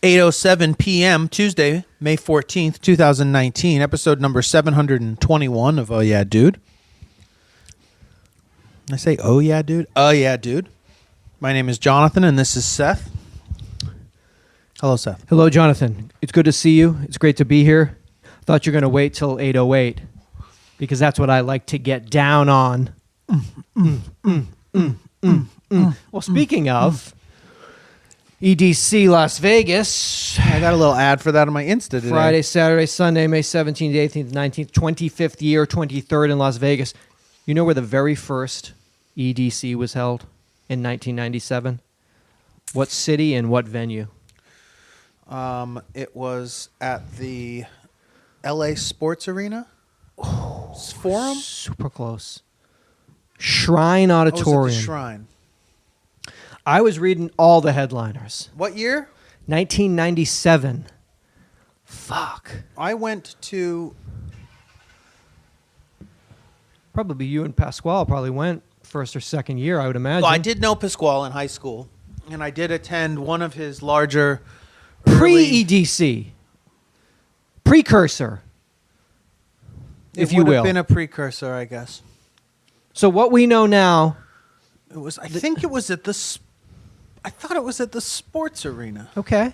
8:07 p.m. Tuesday, May 14th, 2019, episode number 721 of Oh Yeah Dude. Did I say Oh Yeah Dude? Oh Yeah Dude. My name is Jonathan and this is Seth. Hello, Seth. Hello, Jonathan. It's good to see you. It's great to be here. Thought you were going to wait till 8:08 because that's what I like to get down on. Well, speaking of EDC Las Vegas, I got a little ad for that on my Insta today. Friday, Saturday, Sunday, May 17th, 18th, 19th, 25th year, 23rd in Las Vegas. You know where the very first EDC was held in 1997? What city and what venue? It was at the LA Sports Arena Forum. Super close. Shrine Auditorium. Oh, it was at the Shrine. I was reading all the headliners. What year? 1997. Fuck. I went to... Probably you and Pasquale probably went first or second year, I would imagine. Well, I did know Pasquale in high school, and I did attend one of his larger... early- Pre-EDC. Precursor, if you It would will. have been a precursor, I guess. So what we know now... It was. I think it was at the... I thought it was at the sports arena. Okay.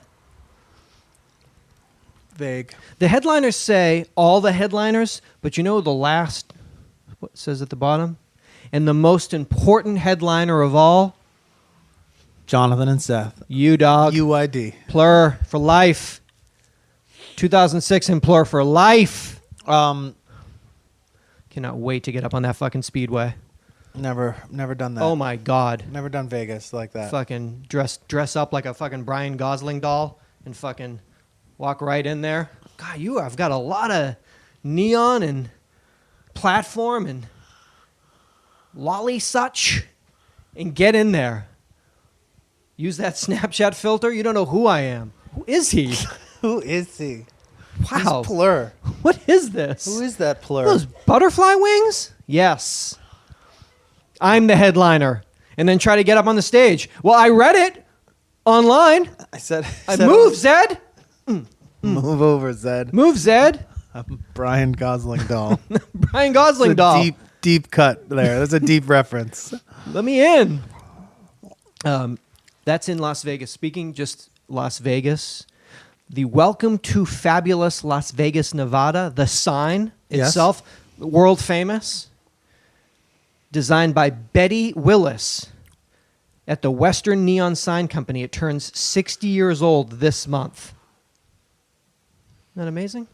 Vague. The headliners say all the headliners, but you know the last... What it says at the bottom? And the most important headliner of all... Jonathan and Seth. You, dog. UID. Plur for life. 2006 and Plur for life. Cannot wait to get up on that fucking speedway. Never done that. Oh my God. Never done Vegas like that. Fucking dress up like a fucking Brian Gosling doll and fucking walk right in there. God, you have got a lot of neon and platform and lolly such, and get in there. Use that Snapchat filter. You don't know who I am. Who is he? Who is he? Wow. Who's Plur? What is this? Who is that Plur? Those butterfly wings? Yes. I'm the headliner. And then try to get up on the stage. Well, I read it online. I said... Move, Zed. Move over, Zed. Move, Zed. I'm Brian Gosling doll. Brian Gosling It's a doll. deep cut there. That's a deep reference. Let me in. That's in Las Vegas. Speaking just Las Vegas, the Welcome to Fabulous Las Vegas, Nevada, the sign Yes. itself, world famous, designed by Betty Willis at the Western Neon Sign Company. It turns 60 years old this month. Isn't that amazing?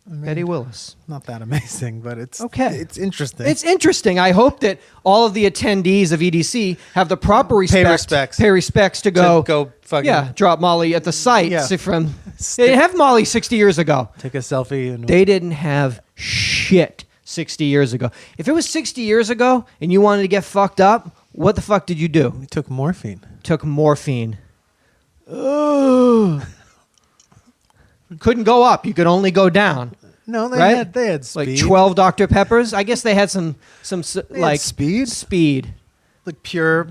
Betty Willis. Not that amazing, but it's Okay. It's interesting. It's interesting. I hope that all of the attendees of EDC have the proper respect. Pay respects to go fucking drop Molly at the site. Yeah. See, they didn't have Molly 60 years ago. take a selfie and They didn't have shit 60 years ago. If it was 60 years ago and you wanted to get fucked up, what the fuck did you do? we took morphine. Took morphine. Ugh. Couldn't go up. You could only go down. No, they Right? had speed. Like 12 Dr. Peppers. I guess they had some They had like speed? Speed. Like pure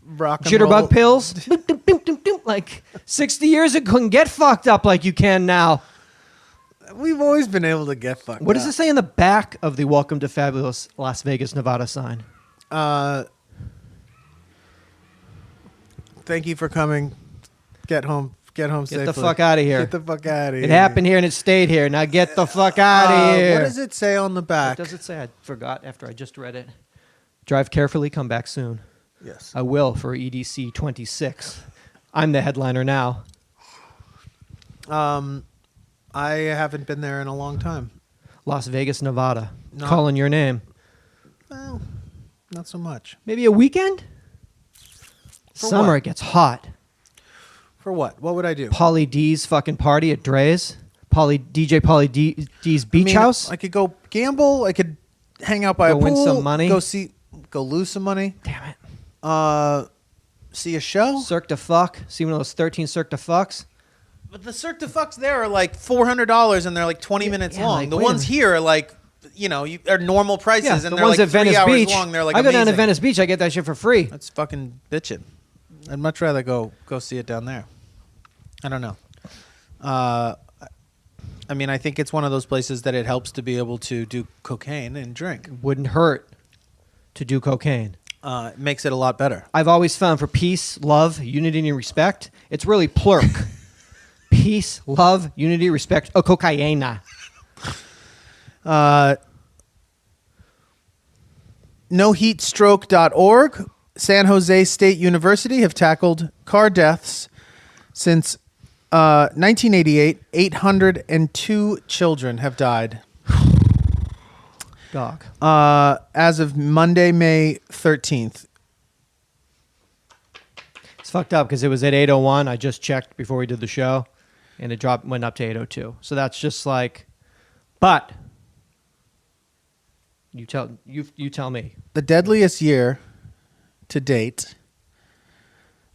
rock and Jitterbug roll. pills. Doom, doom, doom, doom, doom. Like 60 years ago, couldn't get fucked up like you can now. We've always been able to get fucked What does up. it say in the back of the Welcome to Fabulous Las Vegas, Nevada sign? Thank you for coming. Get home safely. Get the fuck out of here. Get the fuck out of here. It happened here and it stayed here. Now get the fuck out of here. What does it say on the What back? does it say? I forgot after I just read it. Drive carefully, come back soon. Yes. I will for EDC 26. I'm the headliner now. I haven't been there in a long time. Las Vegas, Nevada. No. Calling your name. Well, not so much. Maybe a weekend? For Summer, what? it gets hot. For what? What would I do? Pauly D's fucking party at Dre's. DJ Pauly D's beach house. I could go gamble. I could hang out by Go a pool. win some money. Go lose some money. Damn it. See a show. Cirque du Fuck. See one of those 13 Cirque du Fucks? But the Cirque du Fucks there are like $400 and they're like 20 minutes yeah, long. like, The wait a ones minute. here are like, are normal prices Yeah, and the they're ones like at Venice 3 hours Beach. long. They're like I go down to amazing. Venice Beach. I get that shit for free. That's fucking bitching. I'd much rather go see it down there. I don't know. I mean, I think it's one of those places that it helps to be able to do cocaine and drink. Wouldn't hurt to do cocaine. It makes it a lot better. I've always found for peace, love, unity, and respect, it's really plurk. Peace, love, unity, respect. Oh, cocaina. NoHeatStroke.org, San Jose State University have tackled car deaths since 1988. 802 children have died. Dog. As of Monday, May 13th. It's fucked up because it was at 8:01. I just checked before we did the show, and it went up to 8:02. So that's just like, but you tell me. The deadliest year to date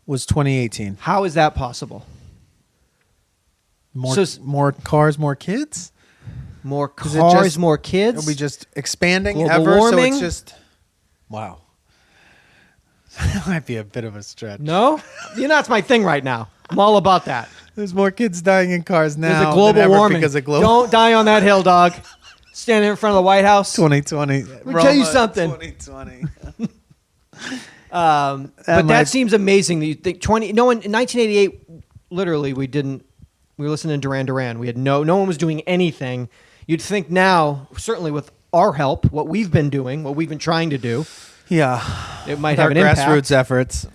was 2018. How is that possible? More cars, more kids? More Is it cars, just- more kids. Are we just expanding Global ever? warming? So it's just, wow. That might be a bit of a stretch. No? That's my thing right now. I'm all about that. There's more kids dying in cars now There's a global than ever warming. because of global Don't die on that hill, dog. Standing in front of the White House. 2020. Let me tell you something. 2020. But that seems amazing. That you think in 1988, literally, we were listening to Duran Duran. We had no one was doing anything. You'd think now, certainly with our help, what we've been doing, what we've been trying to do, Yeah. it might With have our an impact. grassroots efforts.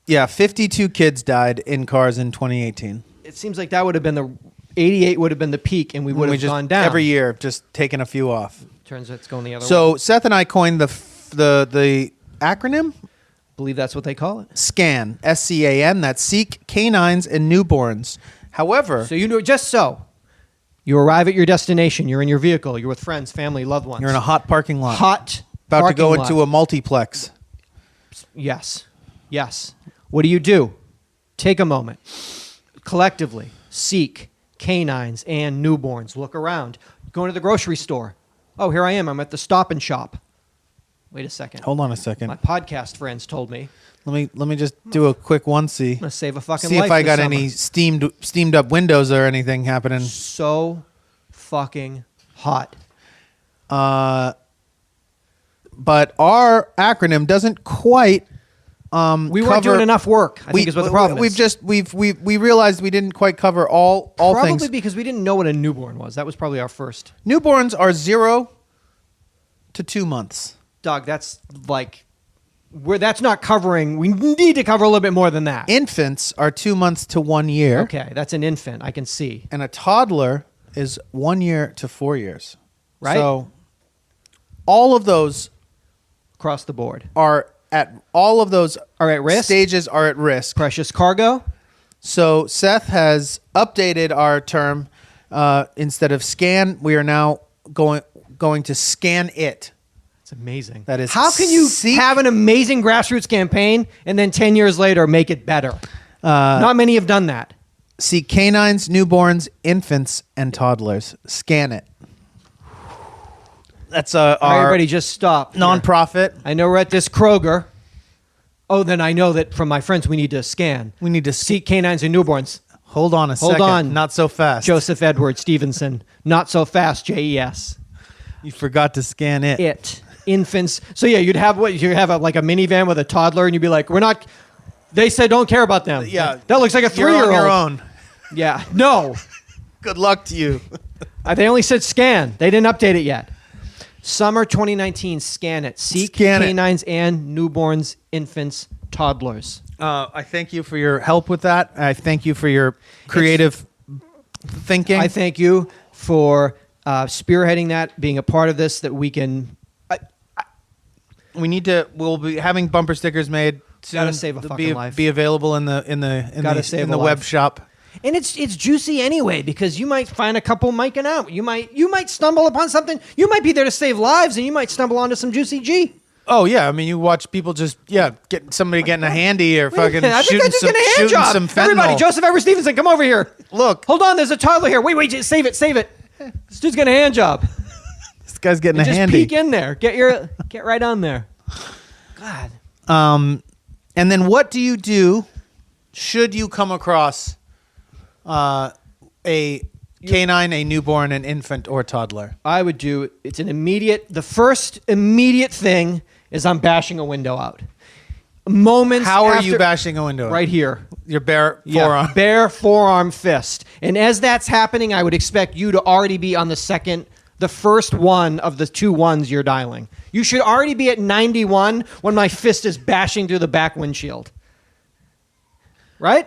52 kids died in cars in 2018. It seems like that would have been 88 would have been the peak, and we would have just, gone down. every year, just taking a few off. Turns out it's going the other way. So Seth and I coined the acronym believe that's what they call it. SCAN, SCAN. That's Seek Canines and Newborns. However, So you arrive at your destination. You're in your vehicle. You're with friends, family, loved ones. you're in a hot parking lot. hot about to parking go lot. into a multiplex. Yes. What do? Take a moment. Collectively, seek canines and newborns. Look around. Go into the grocery store. Oh, here I am. I'm at the Stop and Shop. Wait a second. Hold on a second. My podcast friends told me Let me just do a quick one-see. I'm going to save a fucking See life if I this got summer. any steamed up windows or anything happening. So fucking hot. But our acronym doesn't quite We weren't doing enough work, I think is what the problem is. We realized we didn't quite cover all Probably things. because we didn't know what a newborn was. That was probably our first. Newborns are 0 to 2 months. Dog, that's like... that's not covering... We need to cover a little bit more than that. Infants are 2 months to 1 year. Okay, that's an infant. I can see. And a toddler is 1 year to 4 years. Right. So all of those Across the board. are at risk? stages are at risk. Precious cargo. So Seth has updated our term. Instead of scan, we are now going to scan it. It's amazing. That is How can you seek- have an amazing grassroots campaign and then 10 years later make it better? Not many have done that. See canines, newborns, infants, and toddlers. Scan it. That's our Everybody just stop. here. nonprofit. I know we're at this Kroger. Oh, then I know that from my friends we need to scan. We need to Seek canines and newborns. Hold on a second. on. Not so fast. Joseph Edward Stevenson. Not so fast, JES. You forgot to scan it. It. Infants. So yeah, you'd have like a minivan with a toddler and you'd be like, they said don't care about them. Yeah. That looks like a 3-year-old. You're on your own. Yeah. No. Good luck to you. They only said scan. They didn't update it yet. Summer 2019, scan it. Seek Scan it. canines and newborns, infants, toddlers. I thank you for your help with that. I thank you for your creative thinking. I thank you for spearheading that, being a part of this, that we can... We'll be having bumper stickers made soon. Gotta save a fucking life. Be available in the save a web life. shop. And it's juicy anyway, because you might find a couple miking out. You might stumble upon something. You might be there to save lives, and you might stumble onto some juicy G. Oh yeah, I mean you watch people just get somebody getting a handy or fucking I think shooting I just some get a hand shooting job. some fentanyl. Everybody, Joseph Edward Stevenson, come over here. Look, Hold on, there's a toddler here. Wait, save it. This dude's getting a hand job. this guy's getting a Just handy. peek in there. Get right on there. God. And then what do you do should you come across a canine, a newborn, an infant, or toddler? I would do, it's an immediate, the first immediate thing is I'm bashing a window out. Moments How are after, you bashing a window? Right here. Your bare Yeah, forearm. bare forearm fist. And as that's happening, I would expect you to already be on the first one of the 2 ones you're dialing. You should already be at 91 when my fist is bashing through the back windshield. Right?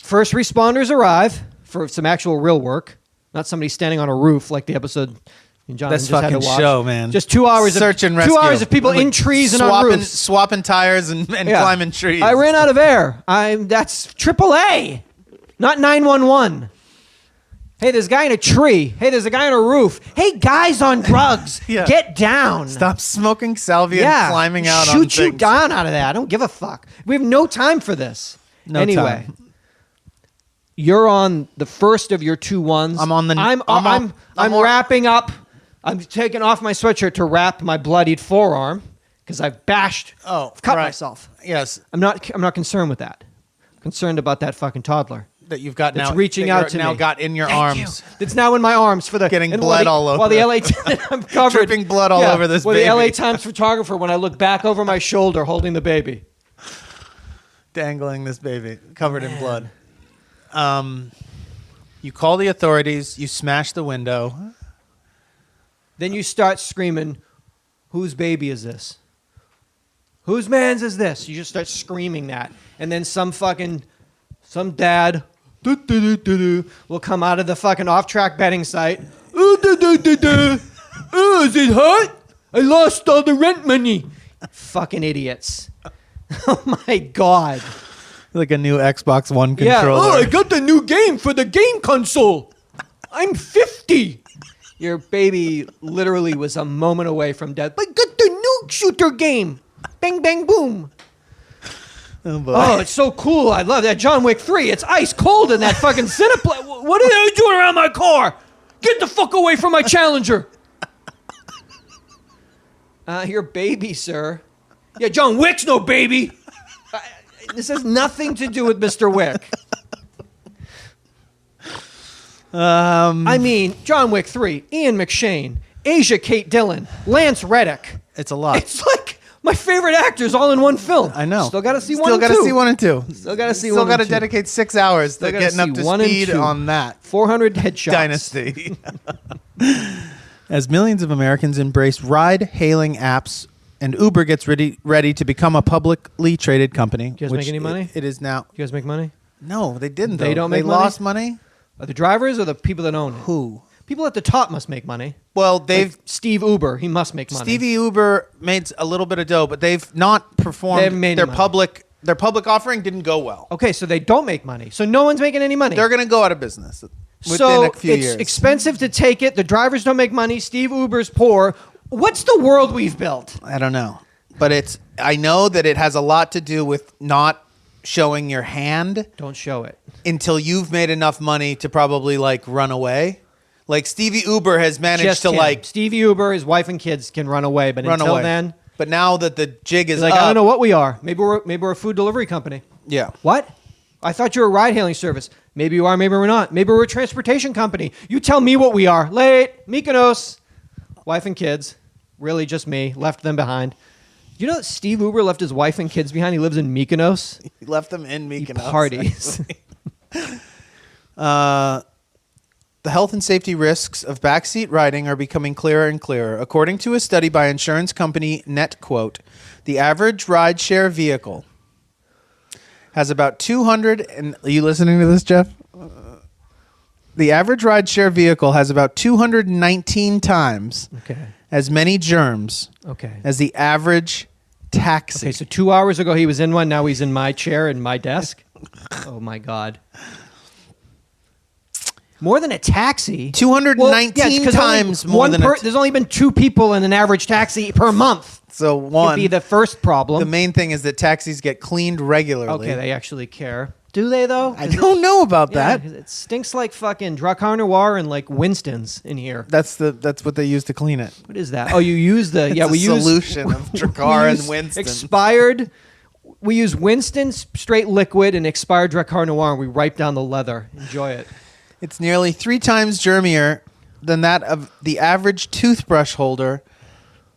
First responders arrive for some actual real work, not somebody standing on a roof like the episode John This just had fucking to watch. show, man. Just 2 hours Search of and rescue. 2 hours of people in trees and on roofs. Swapping tires and Yeah. climbing trees. I ran out of air. That's AAA, not 911. Hey, there's a guy in a tree. Hey, there's a guy on a roof. Hey, guys on drugs, Yeah. get down. Stop smoking salvia and climbing out on Shoot you things. down out of that. I don't give a fuck. We have no time for this. No anyway, time. you're on the first of your 2 ones. I'm on the- I'm wrapping up. I'm taking off my sweatshirt to wrap my bloodied forearm because I've bashed. Oh, cut right. myself. Yes, I'm not concerned with that. I'm concerned about that fucking toddler. that you've got That's now. reaching that out you're to now me. got in your Thank arms. you. It's now in my arms for the Getting and blood while all over While the it. LA I'm covered, Dripping blood all over this while baby. the LA Times photographer, when I look back over my shoulder, holding the baby. Dangling this baby covered in blood. You call the authorities. You smash the window. Then you start screaming, "Whose baby is this? Whose man's is this?" You just start screaming that, and then some dad will come out of the fucking off-track betting site. Oh, is it hot? I lost all the rent money. Fucking idiots. Oh my God. Like a new Xbox One Yeah. controller. Oh, I got the new game for the game console. I'm 50. Your baby literally was a moment away from death. I got the new shooter game. Bang, bang, boom. Oh, boy. Oh, it's so cool. I love that. John Wick 3. It's ice cold in that fucking Cineplex. What are you doing around my car? Get the fuck away from my Challenger. Your baby, sir. Yeah, John Wick's no baby. This has nothing to do with Mr. Wick. I mean, John Wick 3, Ian McShane, Asia Kate Dillon, Lance Reddick. It's a lot. It's like my favorite actors all in one film. I know. Still got to see one Still and got two. to see 1 and 2. Still got to see Still one got to and two. dedicate 6 hours to Still gotta getting up see to 1 and speed 2. on that 400 headshots. dynasty. As millions of Americans embrace ride-hailing apps, and Uber gets ready to become a publicly traded company. You guys make any money? It is now. You guys make money? No, they didn't. They though. don't They make money? lost money. Are the drivers or the people that own it? Who? People at the top must make money. Well, they've Like Steve Uber, he must make money. Stevie Uber made a little bit of dough, but they've not performed. They haven't made their money. public offering didn't go well. Okay, so they don't make money. So no one's making any money. They're going to go out of business within So a few it's years. expensive to take it. The drivers don't make money. Steve Uber's poor. What's the world we've built? I don't know, but I know that it has a lot to do with not showing your hand Don't show it. until you've made enough money to probably like run away. Like Stevie Uber has managed Just to him. like Stevie Uber, his wife and kids can run away, but run until away. then, But now that the jig is he's like, up, I don't know what we are. Maybe we're a food delivery company. Yeah. What? I thought you were a ride-hailing service. Maybe you are, maybe we're not. Maybe we're a transportation company. You tell me what we are. Late. Mykonos. Wife and kids. Really just me. Left them behind. You know that Steve Uber left his wife and kids behind? He lives in Mykonos. He left them in He Mykonos. parties. The health and safety risks of backseat riding are becoming clearer and clearer. According to a study by insurance company NetQuote, the average rideshare vehicle has about 200 and are you listening to this, Jeff? The average rideshare vehicle has about 219 times Okay. as many germs Okay. as the average taxi. Okay, so 2 hours ago he was in one. Now he's in my chair and my desk. Oh, my God. More than a taxi. 219 times more than There's only been 2 people in an average taxi per month. So Could one, be the first problem. the main thing is that taxis get cleaned regularly. Okay, they actually care. Do they, though? I don't know about Yeah, that. 'cause it stinks like fucking Dracar Noir and like Winston's in here. That's what they use to clean it. What is that? Oh, you use the It's we a use solution of we Dracar and use Winston. expired We use Winston's straight liquid and expired Drakkar Noir, and we wipe down the leather. Enjoy it. It's nearly 3 times germier than that of the average toothbrush holder,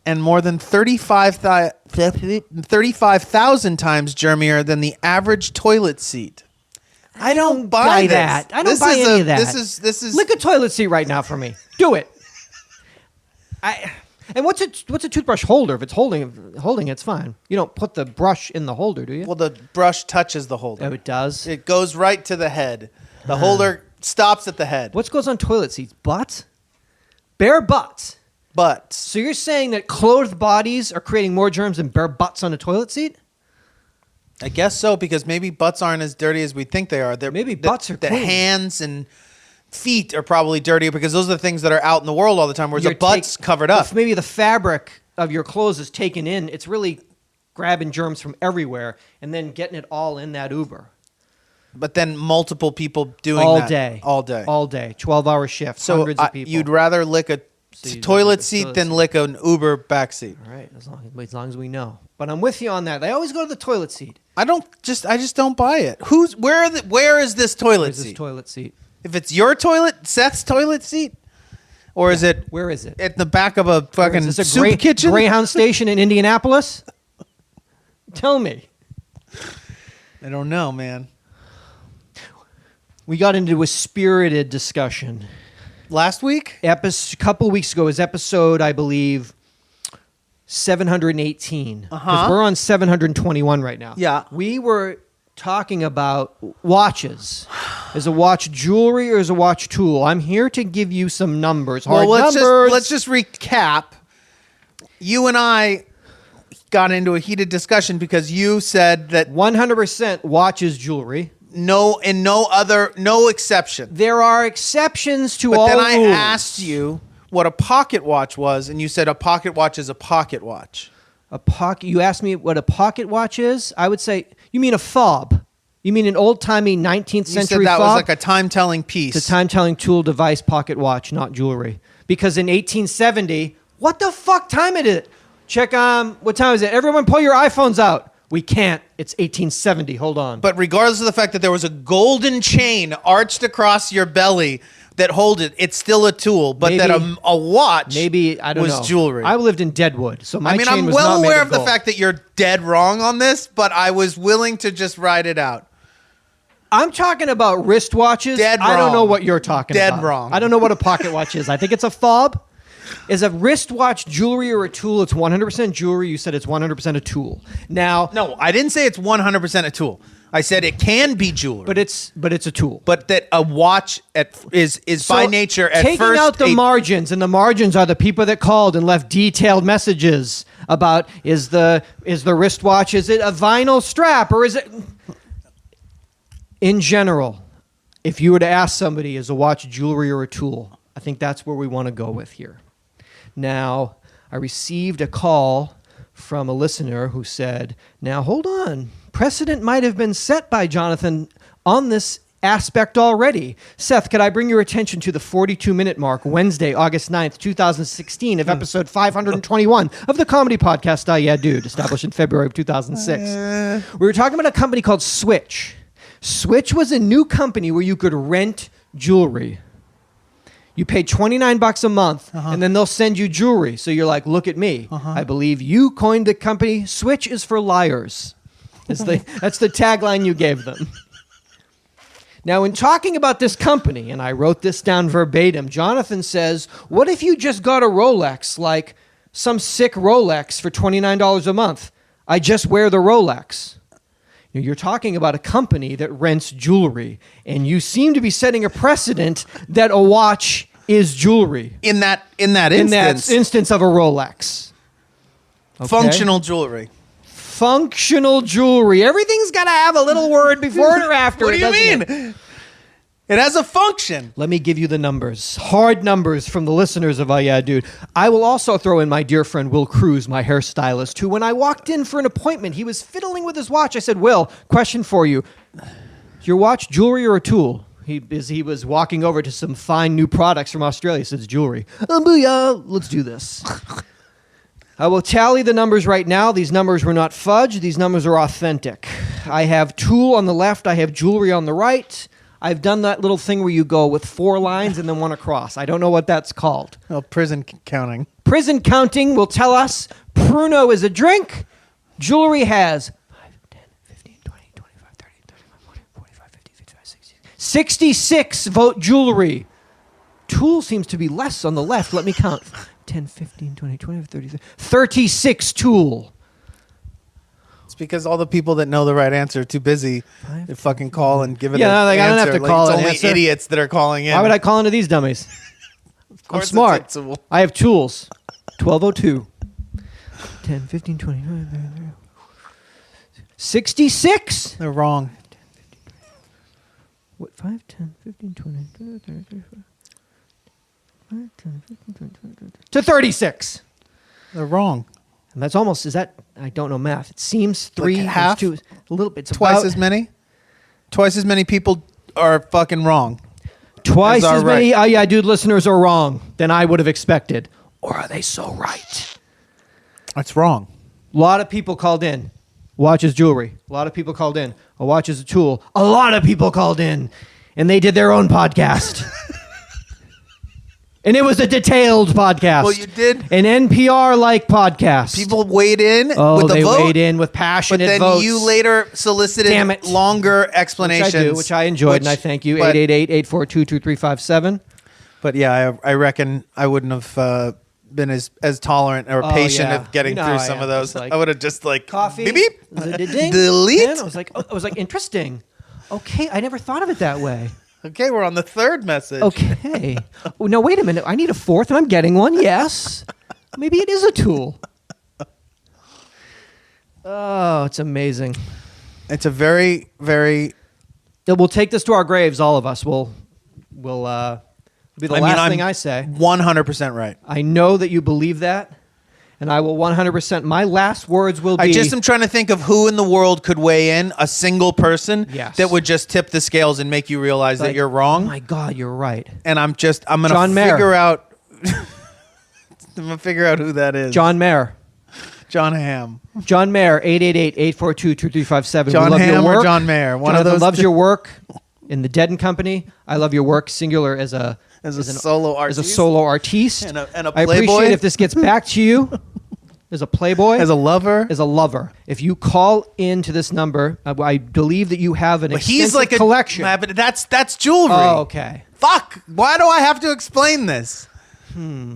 and more than 35,000 times germier than the average toilet seat. I don't buy that. I don't buy any of that. This is Lick a toilet seat right now for me. Do it. And what's a toothbrush holder? If it's holding, it's fine. You don't put the brush in the holder, do you? well, the brush touches the holder. Oh, it does. It goes right to the head. The holder stops at the head. What goes on toilet seats? Butts? Bare butts. Butts. So you're saying that clothed bodies are creating more germs than bare butts on a toilet seat? I guess so, because maybe butts aren't as dirty as we think they are. Maybe butts are the clean. hands and feet are probably dirtier because those are the things that are out in the world all the time, whereas a butt's covered up. If maybe the fabric of your clothes is taken in, it's really grabbing germs from everywhere and then getting it all in that Uber. But then multiple people doing All that. day. All day. All day. 12-hour shifts, So hundreds of people. you'd rather lick a you'd toilet rather lick a seat toilet than seat. lick an Uber backseat. All right, as long as we know. But I'm with you on that. They always go to the toilet seat. I just don't buy it. Where is this toilet Where's seat? this toilet seat? If it's your toilet, Seth's toilet seat, or is it Where is it? at the back of a fucking Is this a soup kitchen? Greyhound station in Indianapolis? Tell me. I don't know, man. We got into a spirited discussion. Last week? A couple weeks ago was episode, I believe, 718. Because we're on 721 right now. Yeah. We were talking about watches. Is a watch jewelry or is a watch tool? I'm here to give you some numbers. Numbers. Let's just recap. You and I got into a heated discussion because you said that 100% watch is jewelry. no exception. There are exceptions to But all then I rules. asked you what a pocket watch was, and you said a pocket watch is a pocket watch. You asked me what a pocket watch is? I would say, you mean a fob. You mean an old-timey 19th You century said that fob? was like a time-telling piece. It's a time-telling tool, device, pocket watch, not jewelry. Because in 1870, what the fuck time it is? Check what time is it? Everyone pull your iPhones out. We can't. It's 1870. Hold on. But regardless of the fact that there was a golden chain arched across your belly that hold it, it's still a tool. But Maybe- that a watch maybe, I don't know. was jewelry. I lived in Deadwood, so my chain I'm was well not made aware of the gold. fact that you're dead wrong on this, but I was willing to just ride it out. I'm talking about wristwatches. Dead I don't wrong. know what you're talking Dead about. wrong. I don't know what a pocket watch is. I think it's a fob. Is a wristwatch jewelry or a tool? It's 100% jewelry. You said it's 100% a tool. Now, No, I didn't say it's 100% a tool. I said it can be jewelry. but it's a tool. But that a watch is by So, nature at taking first out the a- margins, and the margins are the people that called and left detailed messages about is the wristwatch, is it a vinyl strap, or is it? In general, if you were to ask somebody, is a watch jewelry or a tool? I think that's where we want to go with here. Now, I received a call from a listener who said, now hold on, precedent might have been set by Jonathan on this aspect already. Seth, could I bring your attention to the 42-minute mark, Wednesday, August 9th, 2016, of episode 521 of the comedy podcast, UhhYeahDude, established in February of 2006. We were talking about a company called Switch. Switch was a new company where you could rent jewelry. You pay $29 a month, and then they'll send you jewelry. So you're like, look at me. I believe you coined the company. Switch is for liars. That's the tagline you gave them. Now, in talking about this company, and I wrote this down verbatim, Jonathan says, what if you just got a Rolex, like some sick Rolex for $29 a month? I just wear the Rolex. You're talking about a company that rents jewelry, and you seem to be setting a precedent that a watch is jewelry. in that In that instance of a Rolex. Okay? functional jewelry. Functional jewelry. Everything's got to have a little word before it or after What it, do you doesn't mean? it? It has a function. Let me give you the numbers. Hard numbers from the listeners of UhhYeahDude. I will also throw in my dear friend Will Cruz, my hairstylist, who when I walked in for an appointment, he was fiddling with his watch. I said, Will, question for you. Is your watch jewelry or a tool? He was walking over to some fine new products from Australia. He says, jewelry. Booyah, let's do this. I will tally the numbers right now. These numbers were not fudged. These numbers are authentic. I have tool on the left. I have jewelry on the right. I've done that little thing where you go with 4 lines and then one across. I don't know what that's called. Oh, prison counting. Prison counting will tell us Pruno is a drink. Jewelry has 5, 10, 15, 20, 25, 30, 35, 40, 45, 50, 55, 60, 66 vote jewelry. Tool seems to be less on the left. Let me count. 10, 15, 20, 25, 30, 36 tool. It's because all the people that know the right answer are too busy to fucking call and give it Yeah, an like, answer. I don't have to call it's an only answer. idiots that are calling in. Why would I call into these dummies? Of I'm course smart. it's a tool. I have tools. 1202. 10, 15, 20, 25, 30, 30. 66? They're wrong. What, 5, 10, 15, 20, 30, 35. 5, 10, 15, 20, 30. To 36. They're wrong. And that's almost, is that, I don't know math. It seems 3, Like half? 2, a little bit. It's Twice about, as many? Twice as many people are fucking wrong. Twice Is as our many right. Yeah Dude listeners are wrong than I would have expected. Or are they so right? That's wrong. A lot of people called in. Watch is jewelry. A lot of people called in. A watch is a tool. A lot of people called in. And they did their own podcast. And it was a detailed podcast. Well, you did. An NPR-like podcast. People weighed in oh, with the they vote. weighed in with But passionate then votes. you later solicited Damn it. longer explanations. Which I enjoyed, and I thank you. but- 888-842-2357. But yeah, I reckon I wouldn't have been as tolerant or patient yeah. of getting You know through how I some am. of those. It's like, I would have just like Coffee. beep beep, Ding. delete. And I was like, interesting. Okay, I never thought of it that way. Okay, we're on the third message. Okay. Oh, no, wait a minute. I need a fourth, and I'm getting one. Yes. Maybe it is a tool. Oh, it's amazing. It's a very, very. We'll take this to our graves, all of us. We'll be the last thing I say. 100% right. I know that you believe that, and I will 100%. My last words will be. I just am trying to think of who in the world could weigh in, a single person Yes. that would just tip the scales and make you realize that like, you're Oh wrong. my God, you're right. And I'm going John to Mayer. figure out. I'm going to figure out who that is. John Mayer. John Hamm. John Mayer, 888-842-2357. John We love your Hamm or work. John Mayer? One of Jonathan those loves two. your work in the Dead and Company. I love your work singular as a solo artist. As a solo artiste. And a I appreciate playboy. if this gets back to you as a playboy. As a lover. As a lover. If you call into this number, I believe that you have an But extensive he's like a collection. Yeah, but that's jewelry. Oh, okay. Fuck. Why do I have to explain this?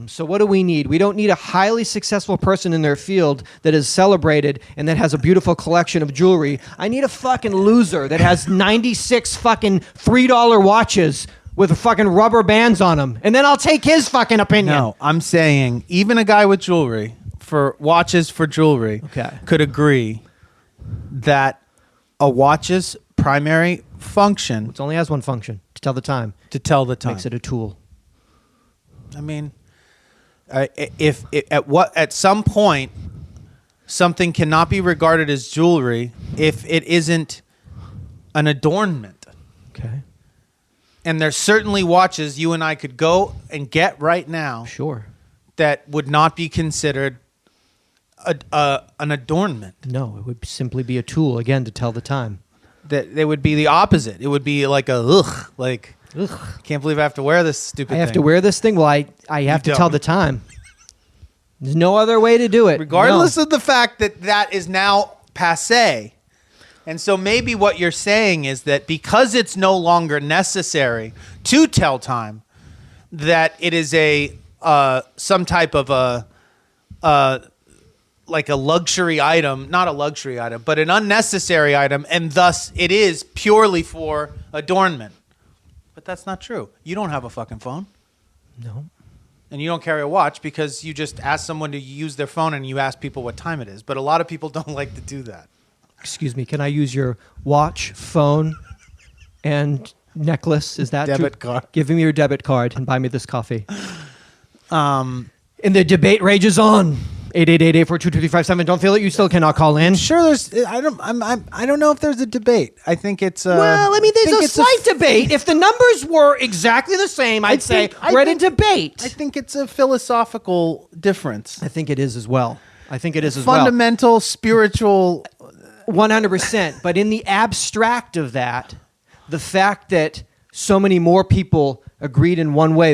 So what do we need? We don't need a highly successful person in their field that is celebrated and that has a beautiful collection of jewelry. I need a fucking loser that has 96 fucking $3 watches with fucking rubber bands on them. And then I'll take his fucking opinion. No, I'm saying even a guy with jewelry for watches for jewelry Okay. could agree that a watch's primary function It only has one function, to tell the time. to tell the time. Makes it a tool. I mean, if at some point something cannot be regarded as jewelry if it isn't an adornment. Okay. And there's certainly watches you and I could go and get right now Sure. that would not be considered an adornment. No, it would simply be a tool, again, to tell the time. That they would be the opposite. It would be like a like Ugh. can't believe I have to wear this stupid I have thing. to wear this thing? Well, I have to don't. tell the time. There's no other way to do it. Regardless No. of the fact that is now passé. And so maybe what you're saying is that because it's no longer necessary to tell time, that it is a some type of like a luxury item, not a luxury item, but an unnecessary item, and thus it is purely for adornment. But that's not true. You don't have a fucking phone. No. And you don't carry a watch because you just ask someone to use their phone and you ask people what time it is. But a lot of people don't like to do that. Excuse me, can I use your watch, phone, and necklace? Is that Debit true? card. Give me your debit card and buy me this coffee. And the debate rages on. 888-842-2357. Don't feel that you still cannot call in. Sure, there's. I don't know if there's a debate. I think it's. Well, I mean, think there's a it's slight debate. If the numbers were exactly the same, I we're at a think- debate. I think it's a philosophical difference. I think it is as well. I think it is as well. Fundamental spiritual. 100%. But in the abstract of that, the fact that so many more people agreed in one way,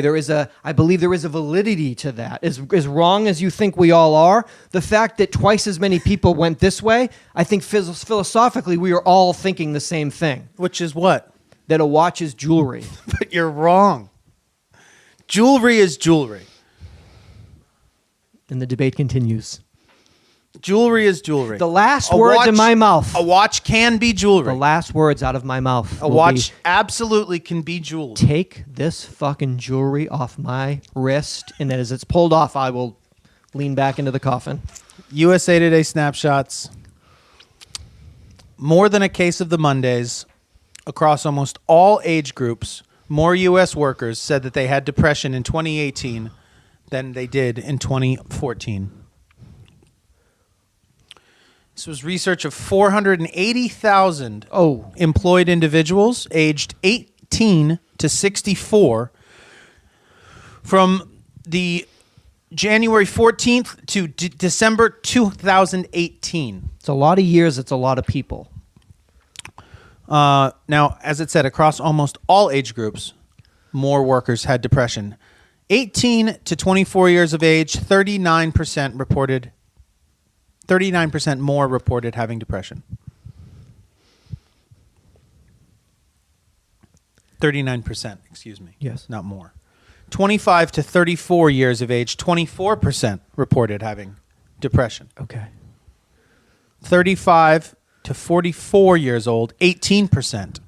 I believe there is a validity to that. As wrong as you think we all are, the fact that twice as many people went this way, I think philosophically we are all thinking the same thing. Which is what? That a watch is jewelry. But you're wrong. Jewelry is jewelry. And the debate continues. Jewelry is jewelry. The last words in my mouth. A watch can be jewelry. The last words out of my mouth. A watch absolutely can be jewelry. Take this fucking jewelry off my wrist, and then as it's pulled off, I will lean back into the coffin. USA Today snapshots. More than a case of the Mondays. Across almost all age groups, more U.S. workers said that they had depression in 2018 than they did in 2014. This was research of 480,000 employed individuals aged 18 to 64 from the January 14th to December 2018. It's a lot of years. It's a lot of people. Now, as it said, across almost all age groups, more workers had depression. 18 to 24 years of age, 39% more reported having depression. 39%, excuse me. Yes. Not more. 25 to 34 years of age, 24% reported having depression. Okay. 35 to 44 years old, 18%.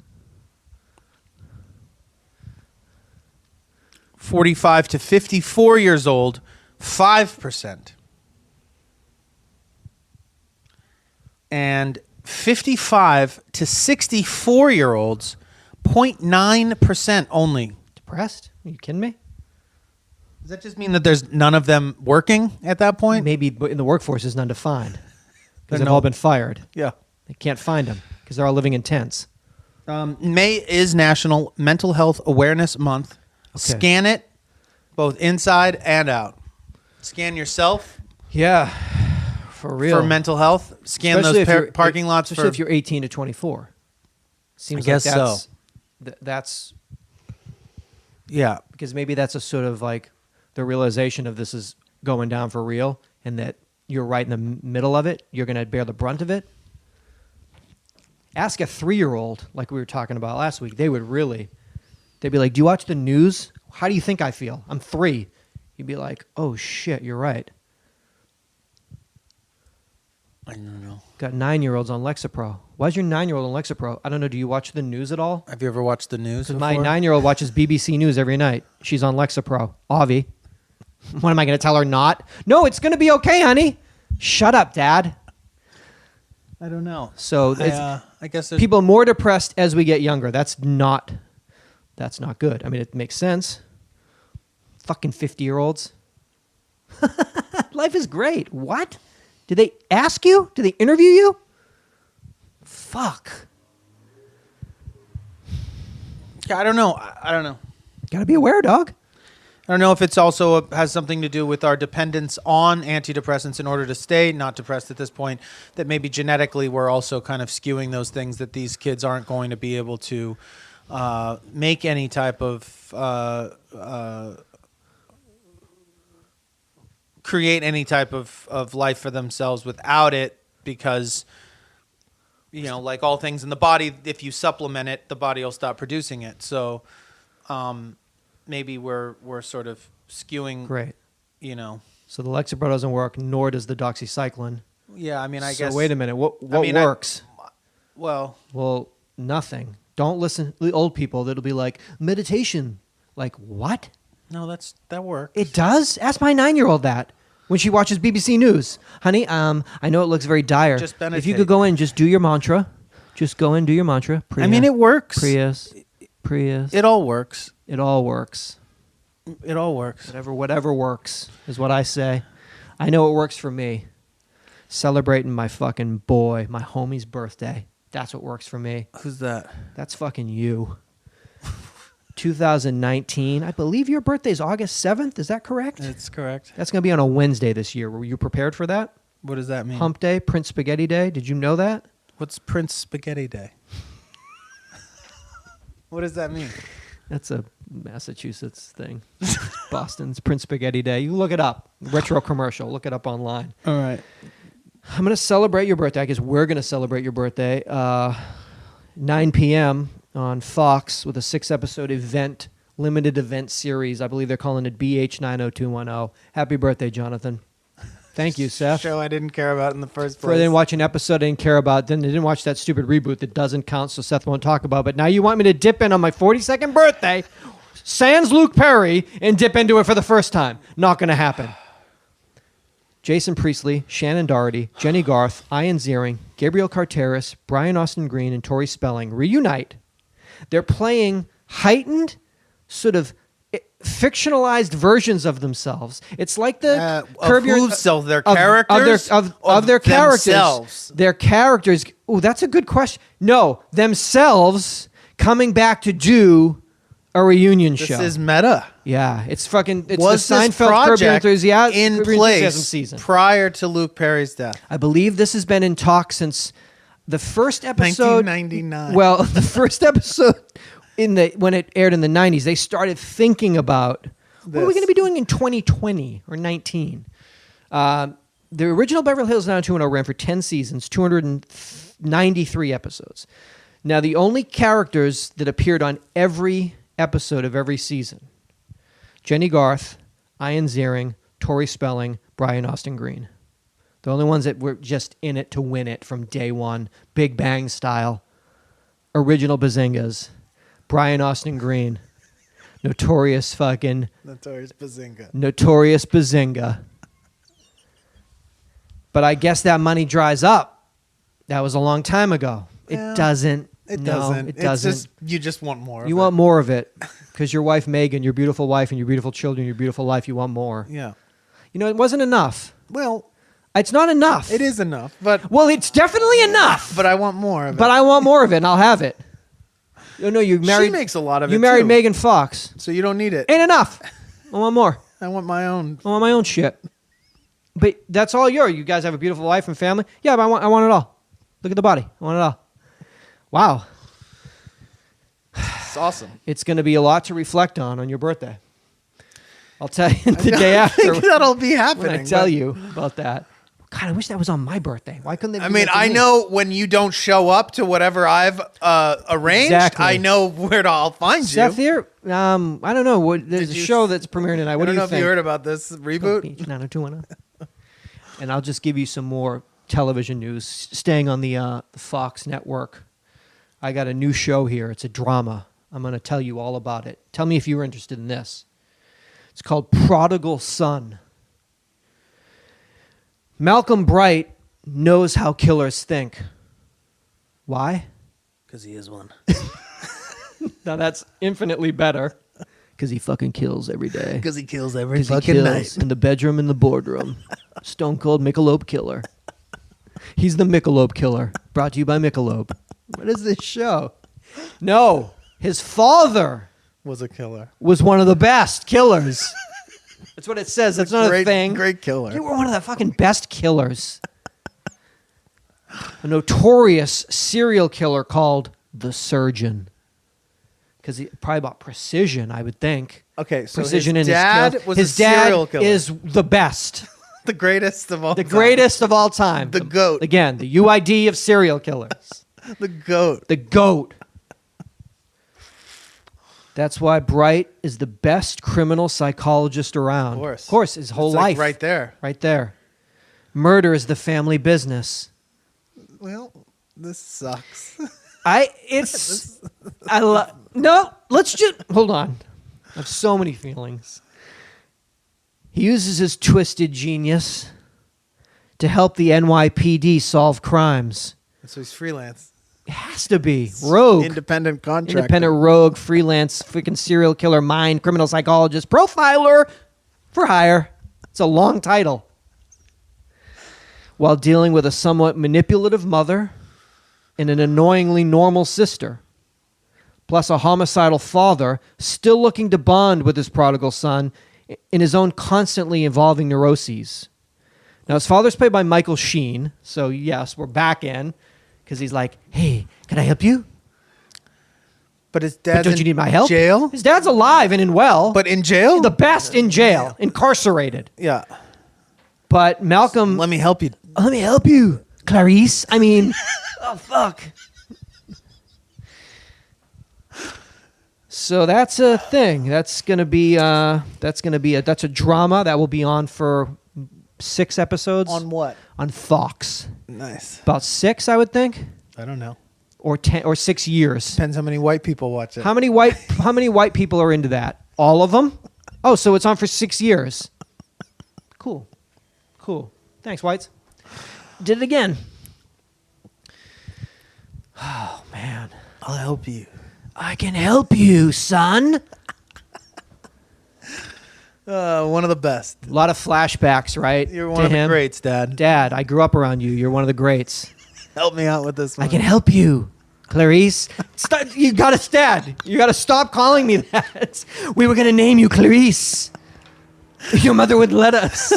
45 to 54 years old, 5%. And 55 to 64-year-olds, 0.9% only. Depressed? Are you kidding me? Does that just mean that there's none of them working at that point? Maybe in the workforce is none defined. Because they've no- all been fired. Yeah. They can't find them because they're all living in tents. May is National Mental Health Awareness Month. Okay. Scan it, both inside and out. Scan yourself Yeah, for real. for mental health. Scan Especially those if you're- parking lots especially for... if you're 18 to 24. Seems I guess like that's, so. That's Yeah. because maybe that's a sort of like the realization of this is going down for real, and that you're right in the middle of it. You're going to bear the brunt of it. Ask a 3-year-old, like we were talking about last week. They'd be like, do you watch the news? How do you think I feel? I'm 3. You'd be like, oh shit, you're right. I don't know. Got 9-year-olds on Lexapro. Why is your 9-year-old on Lexapro? I don't know. Do you watch the news at all? Have you ever watched the news Because before? my 9-year-old watches BBC News every night. She's on Lexapro. Avi. What am I going to tell her not? No, it's going to be okay, honey. Shut up, Dad. I don't know. So I guess there's... people more depressed as we get younger. That's not good. I mean, it makes sense. Fucking 50-year-olds. Life is great. What? Did they ask you? Did they interview you? Fuck. I don't know. I don't know. Gotta be aware, dog. I don't know if it's also has something to do with our dependence on antidepressants in order to stay not depressed at this point, that maybe genetically we're also kind of skewing those things that these kids aren't going to be able to make any type of create any type of life for themselves without it, because, you know, like all things in the body, if you supplement it, the body will stop producing it. So maybe we're sort of skewing, Great. you know. So the Lexapro doesn't work, nor does the doxycycline. Yeah, I mean, I So guess. wait a minute. What mean, works? Well, Well, nothing. Don't listen to the old people that'll be like, meditation. Like, what? no, that works. It does? Ask my 9-year-old that when she watches BBC News. Honey, I know it looks very dire. Just if you meditate. could go in, just do your mantra. Just go in, do your mantra. I mean, it works. Prius. It all works. It all works. It all works. Whatever works is what I say. I know it works for me. Celebrating my fucking boy, my homie's birthday. That's what works for me. Who's that? That's fucking you. 2019. I believe your birthday is August 7th. Is that correct? It's correct. That's going to be on a Wednesday this year. Were you prepared for that? What does that mean? Hump Day, Prince Spaghetti Day. Did you know that? What's Prince Spaghetti Day? What does that mean? That's a Massachusetts thing. Boston's Prince Spaghetti Day. You look it up. Retro commercial. Look it up online. All right. I'm going to celebrate your birthday. I guess we're going to celebrate your birthday. 9 p.m. on Fox with a 6-episode event, limited event series. I believe they're calling it BH90210. Happy birthday, Jonathan. Thank you, Seth. Show I didn't care about in the first For I place. didn't watch an episode I didn't care about. Then they didn't watch that stupid reboot that doesn't count, so Seth won't talk about. But now you want me to dip in on my 42nd birthday, sans Luke Perry, and dip into it for the first time. Not going to happen. Jason Priestley, Shannon Doherty, Jenny Garth, Ian Ziering, Gabriel Carteris, Brian Austin Green, and Tori Spelling reunite. They're playing heightened, sort of fictionalized versions of themselves. It's like the of their characters of their characters. Themselves. Their characters. Oh, that's a good question. No, themselves coming back to do a reunion show. This is meta. Yeah, it's fucking. It's Was the this Seinfeld Curb Your project Enthusiasm in Curb Your Enthusiasm place season. prior to Luke Perry's death? I believe this has been in talk since the first episode. 1999. Well, the first episode when it aired in the 90s, they started thinking about what are we going to be doing in 2020 or 19. The original Beverly Hills 90210 ran for 10 seasons, 293 episodes. Now, the only characters that appeared on every episode of every season: Jenny Garth, Ian Ziering, Tori Spelling, Brian Austin Green. The only ones that were just in it to win it from day one, Big Bang style, original Bazingas, Brian Austin Green, Notorious Bazinga. But I guess that money dries up. That was a long time ago. Yeah. It doesn't. It No, doesn't. it doesn't. It's just, you just want more. You want more of it because your wife Megan, your beautiful wife, and your beautiful children, your beautiful life. You want more. Yeah. You know, it wasn't enough. Well, It's not enough. it is enough, but It's definitely enough. I want more of it. But I want more of it, and I'll have it. No, you married. She makes a lot of it. You married too. Megan Fox. So you don't need it. Ain't enough. I want more. I want my own. I want my own shit. But that's all yours. You guys have a beautiful wife and family. Yeah, but I want it all. Look at the body. I want it all. Wow. It's awesome. It's going to be a lot to reflect on your birthday. I'll tell you the day I after think that'll be happening. when I tell you about that. God, I wish that was on my birthday. Why couldn't they? I mean, I know when you don't show up to whatever I've arranged, Exactly. I know where I'll find Seth you. here. I don't know. There's a show that's premiering tonight. What I do don't you know if think? you heard about this reboot. Beach 90210. And I'll just give you some more television news. Staying on the Fox network, I got a new show here. It's a drama. I'm going to tell you all about it. Tell me if you're interested in this. It's called Prodigal Son. Malcolm Bright knows how killers think. Why? Because he is one. Now that's infinitely better. Because he fucking kills every day. Because he kills every 'Cause he fucking kills night. in the bedroom, in the boardroom. Stone Cold Michelob Killer. He's the Michelob Killer. Brought to you by Michelob. What is this show? No, his father Was a killer. was one of the best killers. That's what it says. That's not a thing. Great killer. You were one of the fucking best killers. A notorious serial killer called the Surgeon. Because he probably about precision, I would think. Okay, so Precision his in dad his kills. was His a serial dad killer. is the best. The greatest of all The time. greatest of all time. The GOAT. Again, the UID of serial killers. The GOAT. The GOAT. That's why Bright is the best criminal psychologist around. Of course, his whole It's like life. right there. Right there. Murder is the family business. Well, this sucks. No, let's just, hold on. I have so many feelings. He uses his twisted genius to help the NYPD solve crimes. So he's freelance. It has to be. Rogue. Independent contractor. Independent rogue, freelance, freaking serial killer, mind, criminal psychologist, profiler for hire. It's a long title. While dealing with a somewhat manipulative mother and an annoyingly normal sister, plus a homicidal father still looking to bond with his prodigal son in his own constantly evolving neuroses. Now, his father's played by Michael Sheen. So, yes, we're back in because he's like, hey, can I help you? But his But dad's don't you need my help? jail? His dad's alive and in well. But in jail? The best in jail. Incarcerated. Yeah. But Malcolm... Let me help you. Let me help you, Clarice. I mean... oh, fuck. So that's a thing. That's a drama that will be on for 6 episodes. On what? On Fox. Nice. About 6, I would think. I don't know. Or 10 or 6 years. Depends how many white people watch it. How many white people are into that? All of them? Oh, so it's on for 6 years. Cool. Thanks, whites. Did it again. Oh, man. I'll help you. I can help you, son. One of the best. A lot of flashbacks, right? You're one of the greats, Dad. Dad, I grew up around you. You're one of the greats. Help me out with this one. I can help you, Clarice. You got to stop calling me that. We were going to name you Clarice. Your mother wouldn't let us.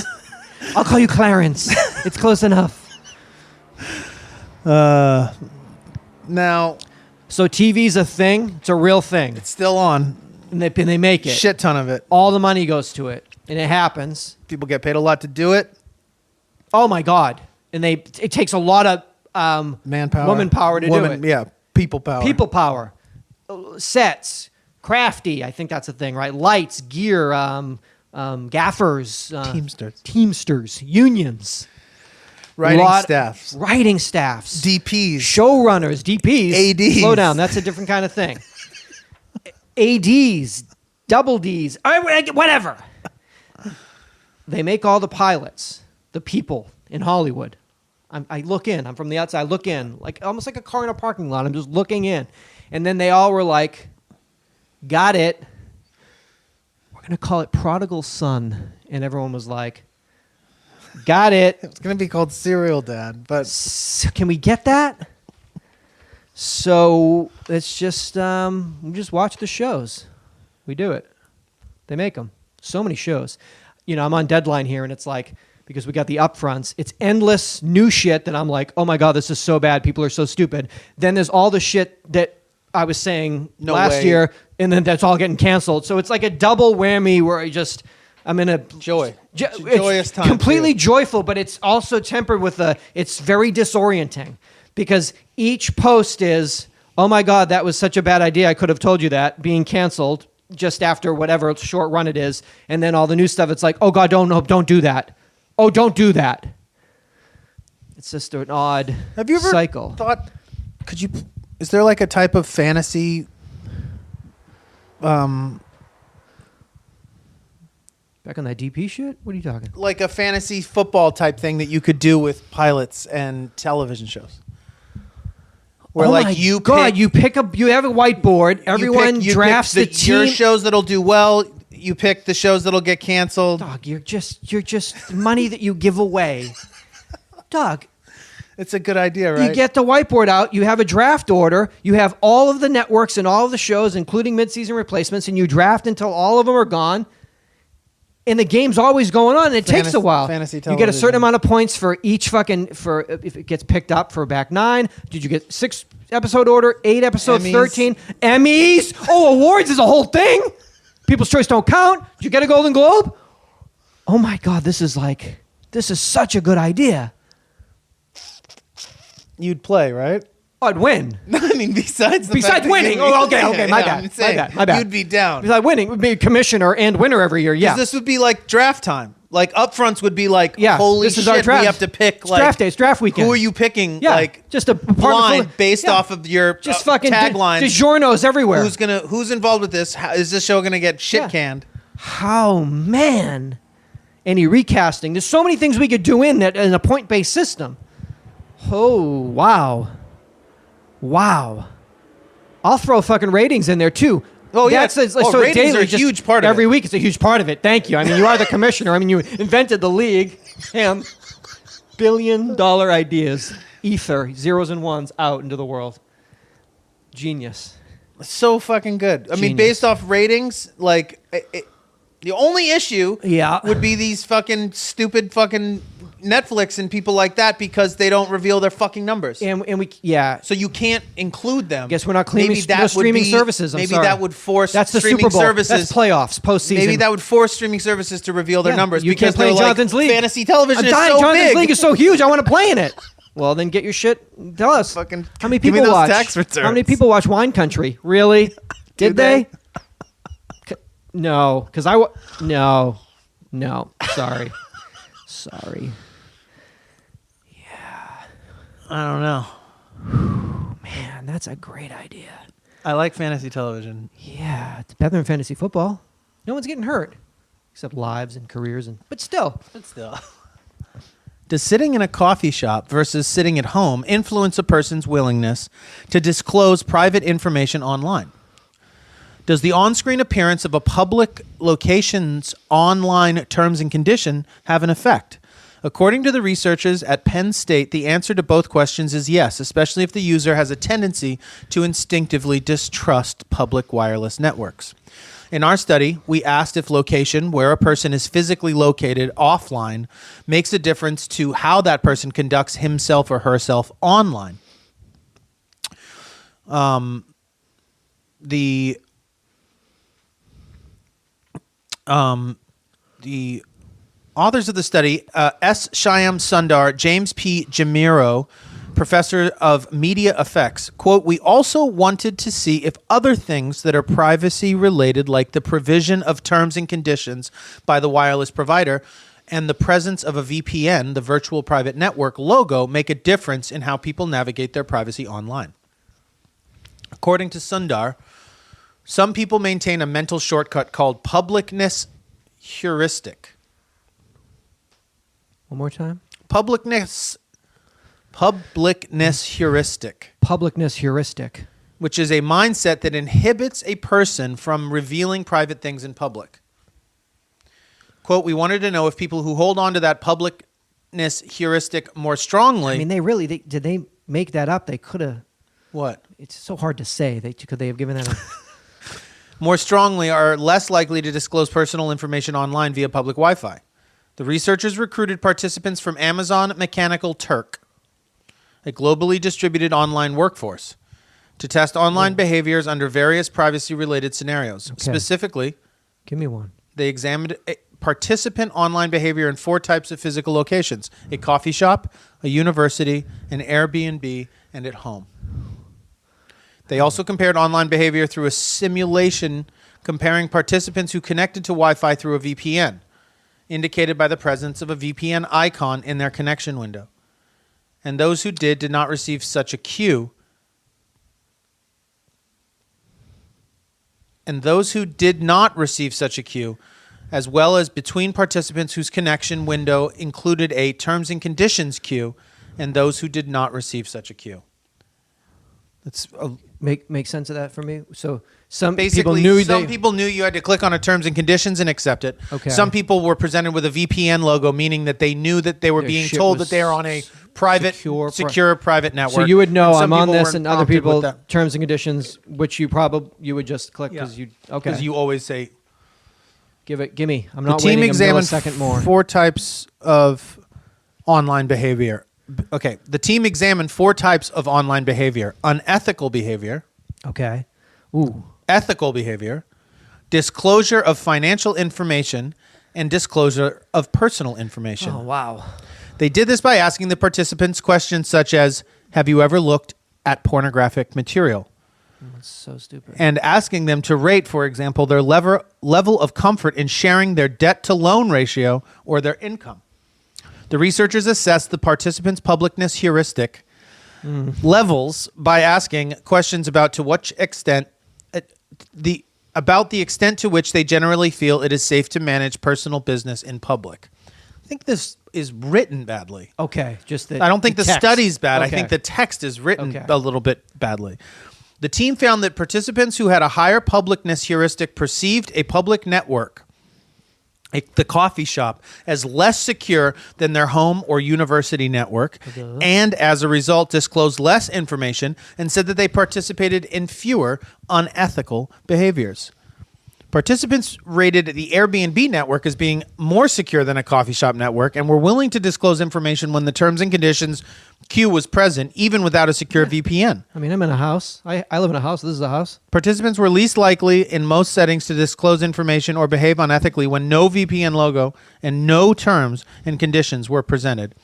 I'll call you Clarence. It's close enough. Now, So TV's a thing. It's a real thing. it's still on. And they make it. Shit ton of it. All the money goes to it. And it happens. People get paid a lot to do it. Oh, my God. And it takes a lot of Manpower. woman power to do it. Yeah, people power. People power. Sets. Crafty. I think that's a thing, right? Lights, gear, gaffers. Teamsters. Unions. Writing staffs. Writing staffs. DPs. Showrunners. DPs. ADs. Slow down. That's a different kind of thing. ADs. Double Ds. Whatever. They make all the pilots. The people in Hollywood. I look in. I'm from the outside. I look in. Almost like a car in a parking lot. I'm just looking in. And then they all were like, got it. We're going to call it Prodigal Son. And everyone was like, got it. It's going to be called Serial Dad, but... Can we get that? So it's just, we just watch the shows. We do it. They make them. So many shows. I'm on Deadline here, and it's like, because we got the upfronts, it's endless new shit that I'm like, oh my God, this is so bad. People are so stupid. Then there's all the shit that I was saying last year, and then that's all getting canceled. So it's like a double whammy where I'm in a joyous time. Completely joyful, but it's also tempered with it's very disorienting because each post is, oh my God, that was such a bad idea. I could have told you that, being canceled just after whatever short run it is. And then all the new stuff, it's like, oh God, don't do that. Oh, don't do that. It's just an odd cycle. Have you ever thought, is there like a type of fantasy Back on that DP shit? What are you talking? like a fantasy football type thing that you could do with pilots and television shows? Where you have a whiteboard, everyone drafts the team. Your shows that'll do well, you pick the shows that'll get canceled. Dog, you're just money that you give away. Dog. It's a good idea, right? You get the whiteboard out, you have a draft order, you have all of the networks and all of the shows, including mid-season replacements, and you draft until all of them are gone. And the game's always going on, and it takes a while. Fantasy you television. get a certain amount of points for each for if it gets picked up for back 9. Did you get 6 episode order, 8 episode, Emmys. 13? Emmys? Oh, awards is a whole thing? People's Choice don't count? Did you get a Golden Globe? Oh my God, this is such a good idea. You'd play, right? I'd win. I mean, besides winning. Oh, okay, my bad. You'd be down. Besides winning, would be commissioner and winner every year. Yeah, this would be like draft time. Like upfronts would be like, holy this is our shit, draft. we have to pick. It's draft day. It's draft weekend. Who are you picking? Yeah, like just a blind based off of your just fucking tagline. DiGiorno's everywhere. Who's involved with this? Is this show gonna get shit canned? How man? Any recasting? There's so many things we could do in a point-based system. Oh wow! I'll throw fucking ratings in there too. Oh yeah, so ratings daily, are a huge part of it. Every week, it's a huge part of it. Thank you. I mean, you are the commissioner. I mean, you invented the league. Damn, $1 billion ideas, ether, zeros and ones out into the world. Genius. So fucking good. I mean, based off ratings, like the only issue would be these fucking stupid fucking Netflix and people like that because they don't reveal their fucking numbers. And we so You can't include them. guess we're not claiming Maybe that streaming would be, services. Maybe that would force that's the streaming Super Bowl. services. That's playoffs, postseason. Maybe that would force streaming services to reveal their numbers You because can't play they're Jonathan's like, League. fantasy television is so Jonathan's big. League is so huge. I want to play in it. Well, then get your shit. Tell us. Fucking How many give me people those watch? tax returns. How many people watch Wine Country? Really? Did they? No, because no. Sorry. I don't know. Man, that's a great idea. I like fantasy television. Yeah, it's better than fantasy football. No one's getting hurt, except lives and careers, but still. Does sitting in a coffee shop versus sitting at home influence a person's willingness to disclose private information online? Does the on-screen appearance of a public location's online terms and condition have an effect? According to the researchers at Penn State, the answer to both questions is yes, especially if the user has a tendency to instinctively distrust public wireless networks. In our study, we asked if location, where a person is physically located offline, makes a difference to how that person conducts himself or herself online. The authors of the study, S. Shyam Sundar, James P. Jamiro, professor of media effects, quote, we also wanted to see if other things that are privacy related, like the provision of terms and conditions by the wireless provider and the presence of a VPN, the virtual private network logo, make a difference in how people navigate their privacy online. According to Sundar, some people maintain a mental shortcut called publicness heuristic. One more time. Publicness heuristic. Publicness heuristic. Which is a mindset that inhibits a person from revealing private things in public. Quote, we wanted to know if people who hold on to that publicness heuristic more strongly. I mean, did they make that up? They could have. What? It's so hard to say. Could they have given that a... More strongly are less likely to disclose personal information online via public Wi-Fi. The researchers recruited participants from Amazon Mechanical Turk, a globally distributed online workforce, to test online behaviors under various privacy-related scenarios. Okay. Specifically, give me one. They examined participant online behavior in 4 types of physical locations: a coffee shop, a university, an Airbnb, and at home. They also compared online behavior through a simulation comparing participants who connected to Wi-Fi through a VPN, indicated by the presence of a VPN icon in their connection window, and those who did not receive such a cue. And those who did not receive such a cue, as well as between participants whose connection window included a terms and conditions cue, and those who did not receive such a cue. That's make sense of that for me. So some basically people knew you had to click on a terms and conditions and accept it. Okay. Some people were presented with a VPN logo, meaning that they knew that they were Their being shit told was that they are on a private, secure private network. So you would know some I'm on people this, weren't and other prompted with people that. terms and conditions, which you would just click because Because you always say. Give me. I'm The not team waiting a examined millisecond more. 4 types of online behavior. Okay, the team examined 4 types of online behavior: unethical behavior. Okay. Ooh. Ethical behavior, disclosure of financial information, and disclosure of personal information. Oh, wow. They did this by asking the participants questions such as, have you ever looked at pornographic material? That's so stupid. And asking them to rate, for example, their level of comfort in sharing their debt-to-loan ratio or their income. The researchers assessed the participants' publicness heuristic levels by asking questions about to what extent the extent to which they generally feel it is safe to manage personal business in public. I think this is written badly. Okay, just that. I don't think the text. study's bad. I Okay. think the text is written a little bit badly. The team found that participants who had a higher publicness heuristic perceived a public network, the coffee shop, as less secure than their home or university network, and as a result disclosed less information and said that they participated in fewer unethical behaviors. Participants rated the Airbnb network as being more secure than a coffee shop network and were willing to disclose information when the terms and conditions Q was present, even without a secure VPN. I mean, I'm in a house. I live in a house. This is a house. Participants were least likely in most settings to disclose information or behave unethically when no VPN logo and no terms and conditions were presented.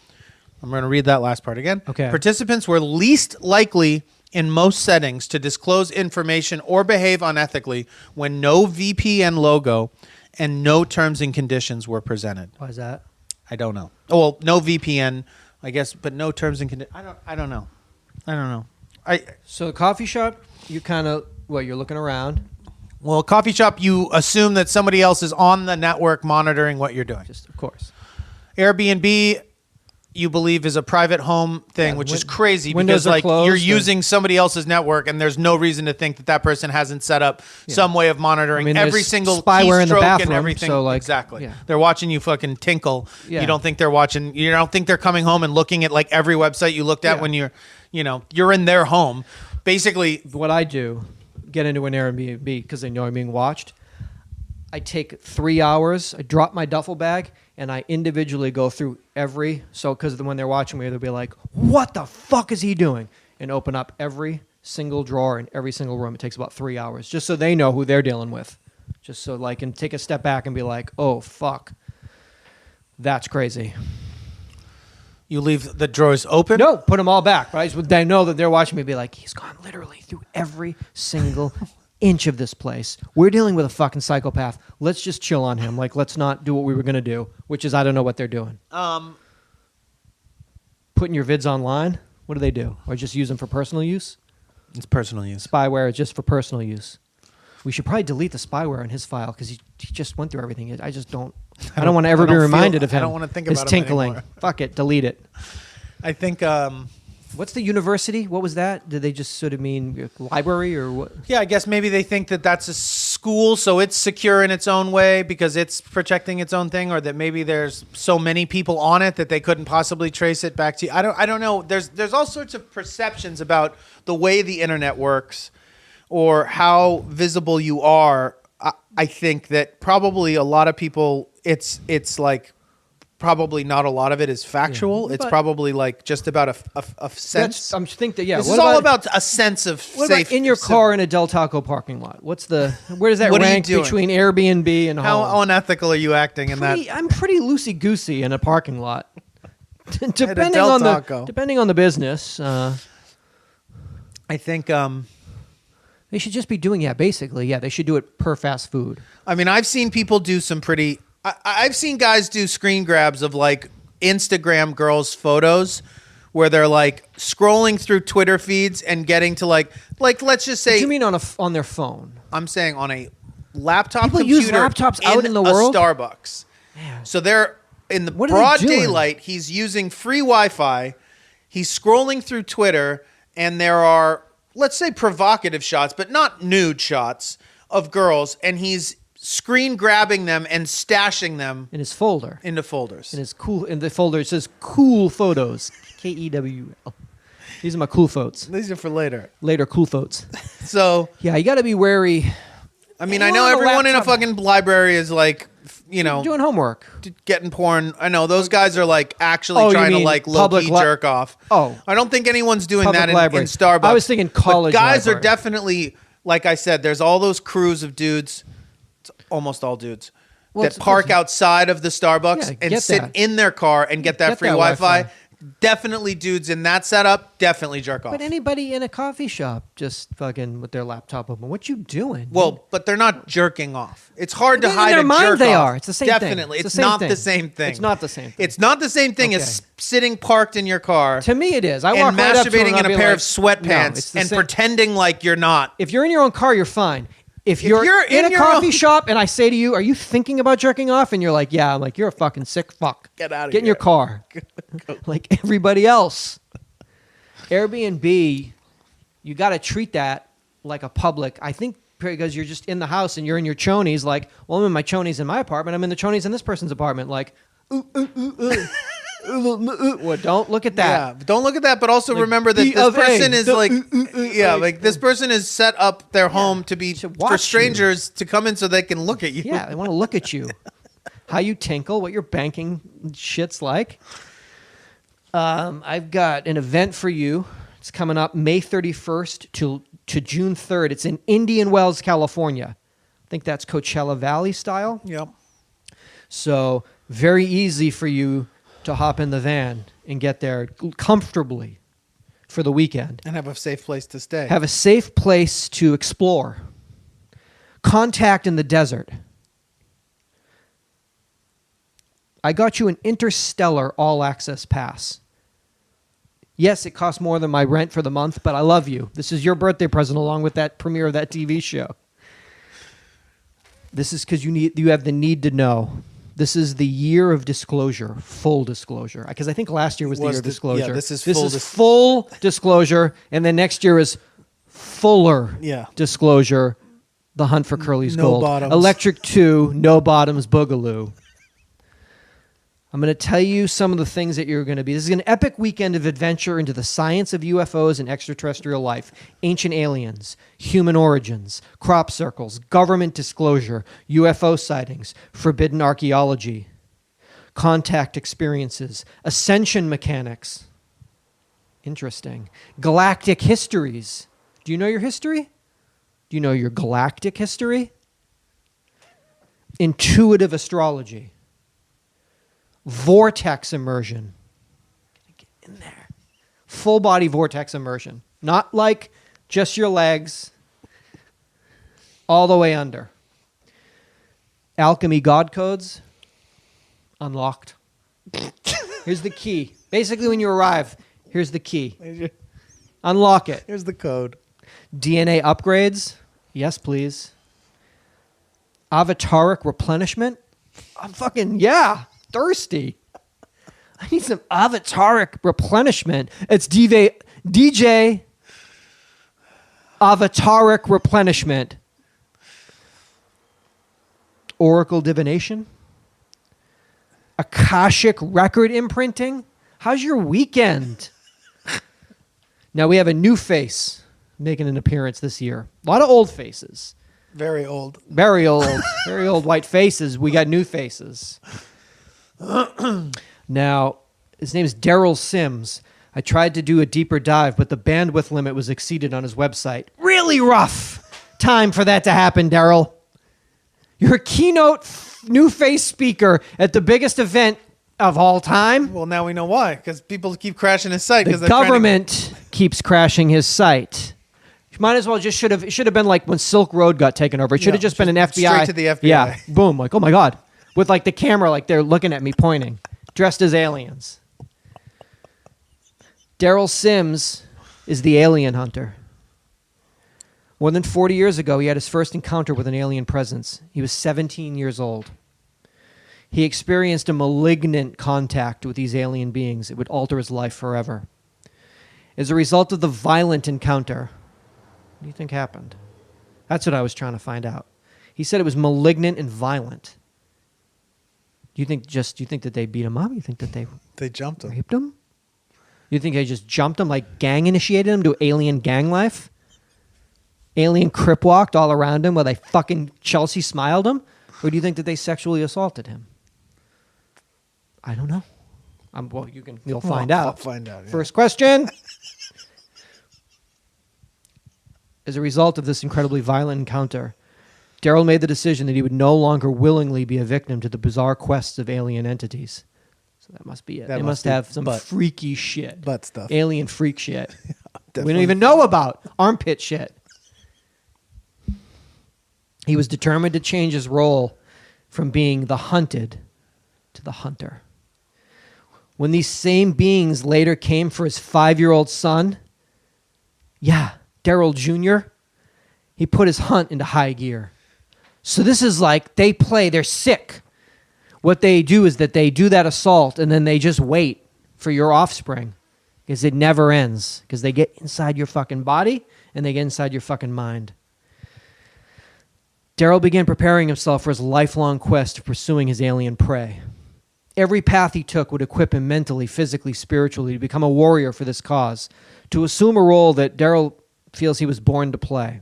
I'm going to read that last part again. Okay. Participants were least likely in most settings to disclose information or behave unethically when no VPN logo and no terms and conditions were presented. Why is that? I don't know. Oh, well, no VPN, I guess, but no terms and conditions. I don't know. So a coffee shop, you kind of, you're looking around. Well, a coffee shop, you assume that somebody else is on the network monitoring what you're doing. Just, of course. Airbnb, you believe, is a private home thing, which is crazy windows because are like closed you're using somebody else's network and there's no reason to think that that person hasn't set up some way of monitoring every there's single spyware in the keystroke bathroom, and everything. so, like, exactly. yeah. They're watching you fucking tinkle. Yeah. You don't think they're coming home and looking at like every website you looked at when you're in their home. Basically, what I do, get into an Airbnb because they know I'm being watched. I take 3 hours, I drop my duffel bag, and I individually go through because when they're watching me, they'll be like, what the fuck is he doing? And open up every single drawer in every single room. It takes about 3 hours, just so they know who they're dealing with. Just so like, and take a step back and be like, oh, fuck. That's crazy. you leave the drawers open. No, put them all back. Right? They know that they're watching me be like, he's gone literally through every single inch of this place. We're dealing with a fucking psychopath. Let's just chill on him. Like, let's not do what we were going to do, which is I don't know what they're doing. Putting your vids online? What do they do? Or just use them for personal use? It's personal use. Spyware is just for personal use. We should probably delete the spyware in his file because he just went through everything. I don't want to ever be reminded of him. I don't want to think his about him tinkling. anymore. Fuck it. Delete it. I think... What's the university? What was that? Did they just sort of mean library or what? Yeah, I guess maybe they think that that's a school, so it's secure in its own way because it's protecting its own thing, or that maybe there's so many people on it that they couldn't possibly trace it back to you. I don't know. There's all sorts of perceptions about the way the internet works or how visible you are. I think that probably a lot of people, it's like probably not a lot of it is factual. Yeah. It's probably like just about a sense. I'm think that This is all about a sense of what safe. about in your car in a Del Taco parking lot? Where does that What are you rank doing? between Airbnb and home? How unethical are you acting in that? I'm pretty loosey goosey in a parking lot. depending Del on Taco. the business. I think. They should just be doing basically. They should do it per fast food. I mean, I've seen people do some pretty. I've seen guys do screen grabs of like Instagram girls' photos where they're like scrolling through Twitter feeds and getting to like let's just say. What do you mean on their phone? I'm saying on a laptop. People computer use laptops out in the world? A Starbucks. Man. So they're in the What are they broad doing? daylight. He's using free Wi-Fi. He's scrolling through Twitter, and there are, let's say, provocative shots, but not nude shots of girls, and he's screen grabbing them and stashing them In his folder. into folders. In the folder it says cool photos. KEWL. These are my cool photos. These are for later. Later cool photos. So, Yeah, you got to be wary. I mean, Anyone I know on a everyone in a laptop- fucking library is like, Doing homework. getting porn. I know those guys are like actually Oh, you trying to mean like low public key li- jerk off. Oh. I don't think anyone's doing Public that in library. Starbucks. I was thinking college But guys are library. definitely, like I said, there's all those crews of dudes. It's almost all dudes Well, that it's park supposed to- outside of the Starbucks Yeah, and get sit that. in their car and get that Get free that Wi-Fi. Wi-Fi. Definitely dudes in that setup. Definitely jerk off. But anybody in a coffee shop just fucking with their laptop open. What you doing? Well, but they're not jerking off. It's hard to In hide their a mind jerk they off. are. It's the same thing. Definitely. It's It's the same not thing. the same thing. It's not the same thing. It's not the same thing Okay. as sitting parked in your car To me, it is. I and walk right up to them masturbating and in I'll a be pair like, of sweatpants no, it's the and same- pretending like you're not. If you're in your own car, you're fine. If you're in a your coffee own- shop and I say to you, "Are you thinking about jerking off?" and you're like, "Yeah," I'm like, "You're a fucking sick fuck. Get out of Get in your here." car." Like everybody else. Airbnb, you got to treat that like a public. I think because you're just in the house and you're in your chonies. Like, well, I'm in my chonies in my apartment. I'm in the chonies in this person's apartment. Like, ooh, ooh, ooh, ooh. Well, don't look at that. Yeah, don't look at that. But also Like, remember that B this of A, person is the like, yeah, like this person is set up their home to be To for watch strangers to come in so they can look at you. Yeah, they want to look at you. How you tinkle, what your banking shit's like. I've got an event for you. It's coming up May 31st to June 3rd. It's in Indian Wells, California. I think that's Coachella Valley style. Yep. So very easy for you to hop in the van and get there comfortably for the weekend. And have a safe place to stay. Have a safe place to explore. Contact in the desert. I got you an interstellar all-access pass. Yes, it costs more than my rent for the month, but I love you. This is your birthday present along with that premiere of that TV show. This is because you have the need to know. This is the year of disclosure, full disclosure. Because I think last year was the year of disclosure. Yeah, this is full disclosure, and then next year is fuller disclosure. The Hunt for Curly's No Gold. bottoms. Electric 2, No Bottoms Boogaloo. I'm going to tell you some of the things that you're going to be. This is an epic weekend of adventure into the science of UFOs and extraterrestrial life, ancient aliens, human origins, crop circles, government disclosure, UFO sightings, forbidden archaeology, contact experiences, ascension mechanics. Interesting. Galactic histories. Do you know your history? Do you know your galactic history? Intuitive astrology. Vortex immersion. Get in there. Full body vortex immersion. Not like just your legs. All the way under. Alchemy God codes. Unlocked. Here's the key. Basically, when you arrive, here's the key. Unlock it. Here's the code. DNA upgrades. Yes, please. Avataric replenishment. I'm fucking, thirsty. I need some avataric replenishment. It's DJ avataric replenishment. Oracle divination. Akashic record imprinting. How's your weekend? Now we have a new face making an appearance this year. A lot of old faces. Very old. Very old. Very old white faces. We got new faces. Now, his name is Daryl Sims. I tried to do a deeper dive, but the bandwidth limit was exceeded on his website. Really rough time for that to happen, Daryl. You're a keynote new face speaker at the biggest event of all time. Well, now we know why, because people keep crashing his site. The government keeps crashing his site. Might as well it should have been like when Silk Road got taken over. It should have just been an FBI. Straight to the FBI. Yeah, boom, like, oh my God. With like the camera, like they're looking at me pointing, dressed as aliens. Daryl Sims is the alien hunter. More than 40 years ago, he had his first encounter with an alien presence. He was 17 years old. He experienced a malignant contact with these alien beings. It would alter his life forever. As a result of the violent encounter, what do you think happened? That's what I was trying to find out. He said it was malignant and violent. Do you think that they beat him up? You think that they jumped him? Raped him? You think they just jumped him, like gang initiated him to alien gang life? Alien crip walked all around him while they fucking Chelsea smiled him? Or do you think that they sexually assaulted him? I don't know. You'll find out. I'll find out. Yeah. First question. As a result of this incredibly violent encounter, Daryl made the decision that he would no longer willingly be a victim to the bizarre quests of alien entities. So that must be it. They must have some freaky shit. Butt stuff. Alien freak shit. We don't even know about. Armpit shit. He was determined to change his role from being the hunted to the hunter. When these same beings later came for his 5-year-old son, Daryl Jr., he put his hunt into high gear. So this is like they're sick. What they do is that they do that assault and then they just wait for your offspring because it never ends because they get inside your fucking body and they get inside your fucking mind. Daryl began preparing himself for his lifelong quest of pursuing his alien prey. Every path he took would equip him mentally, physically, spiritually to become a warrior for this cause, to assume a role that Daryl feels he was born to play.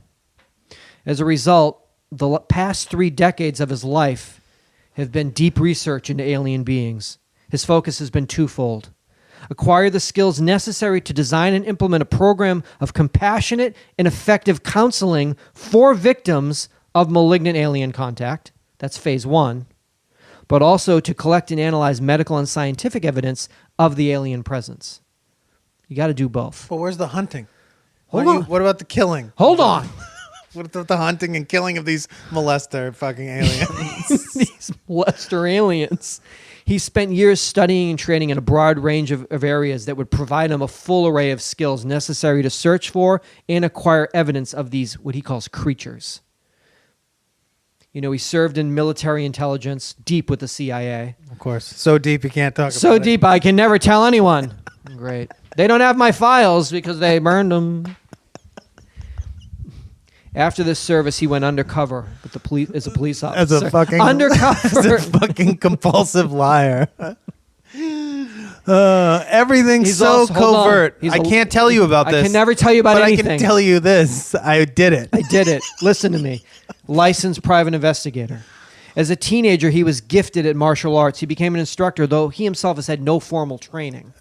As a result, the past 3 decades of his life have been deep research into alien beings. His focus has been twofold. Acquire the skills necessary to design and implement a program of compassionate and effective counseling for victims of malignant alien contact. That's phase 1. But also to collect and analyze medical and scientific evidence of the alien presence. You got to do both. But where's the hunting? Hold on. What about the killing? Hold on. What about the hunting and killing of these molester fucking aliens? These molester aliens. He spent years studying and training in a broad range of areas that would provide him a full array of skills necessary to search for and acquire evidence of these, what he calls creatures. You know, he served in military intelligence, deep with the CIA. Of course. So deep you can't talk about it. So deep I can never tell anyone. Great. They don't have my files because they burned them. After this service, he went undercover with the police as a police officer. As a fucking undercover, as a fucking compulsive liar. Everything's He's so also- hold on. covert. He's I a- can't tell you about I this. can never tell you about but anything. I can tell you this. I did it. I did it. Listen to me. Licensed private investigator. As a teenager, he was gifted at martial arts. He became an instructor, though he himself has had no formal training.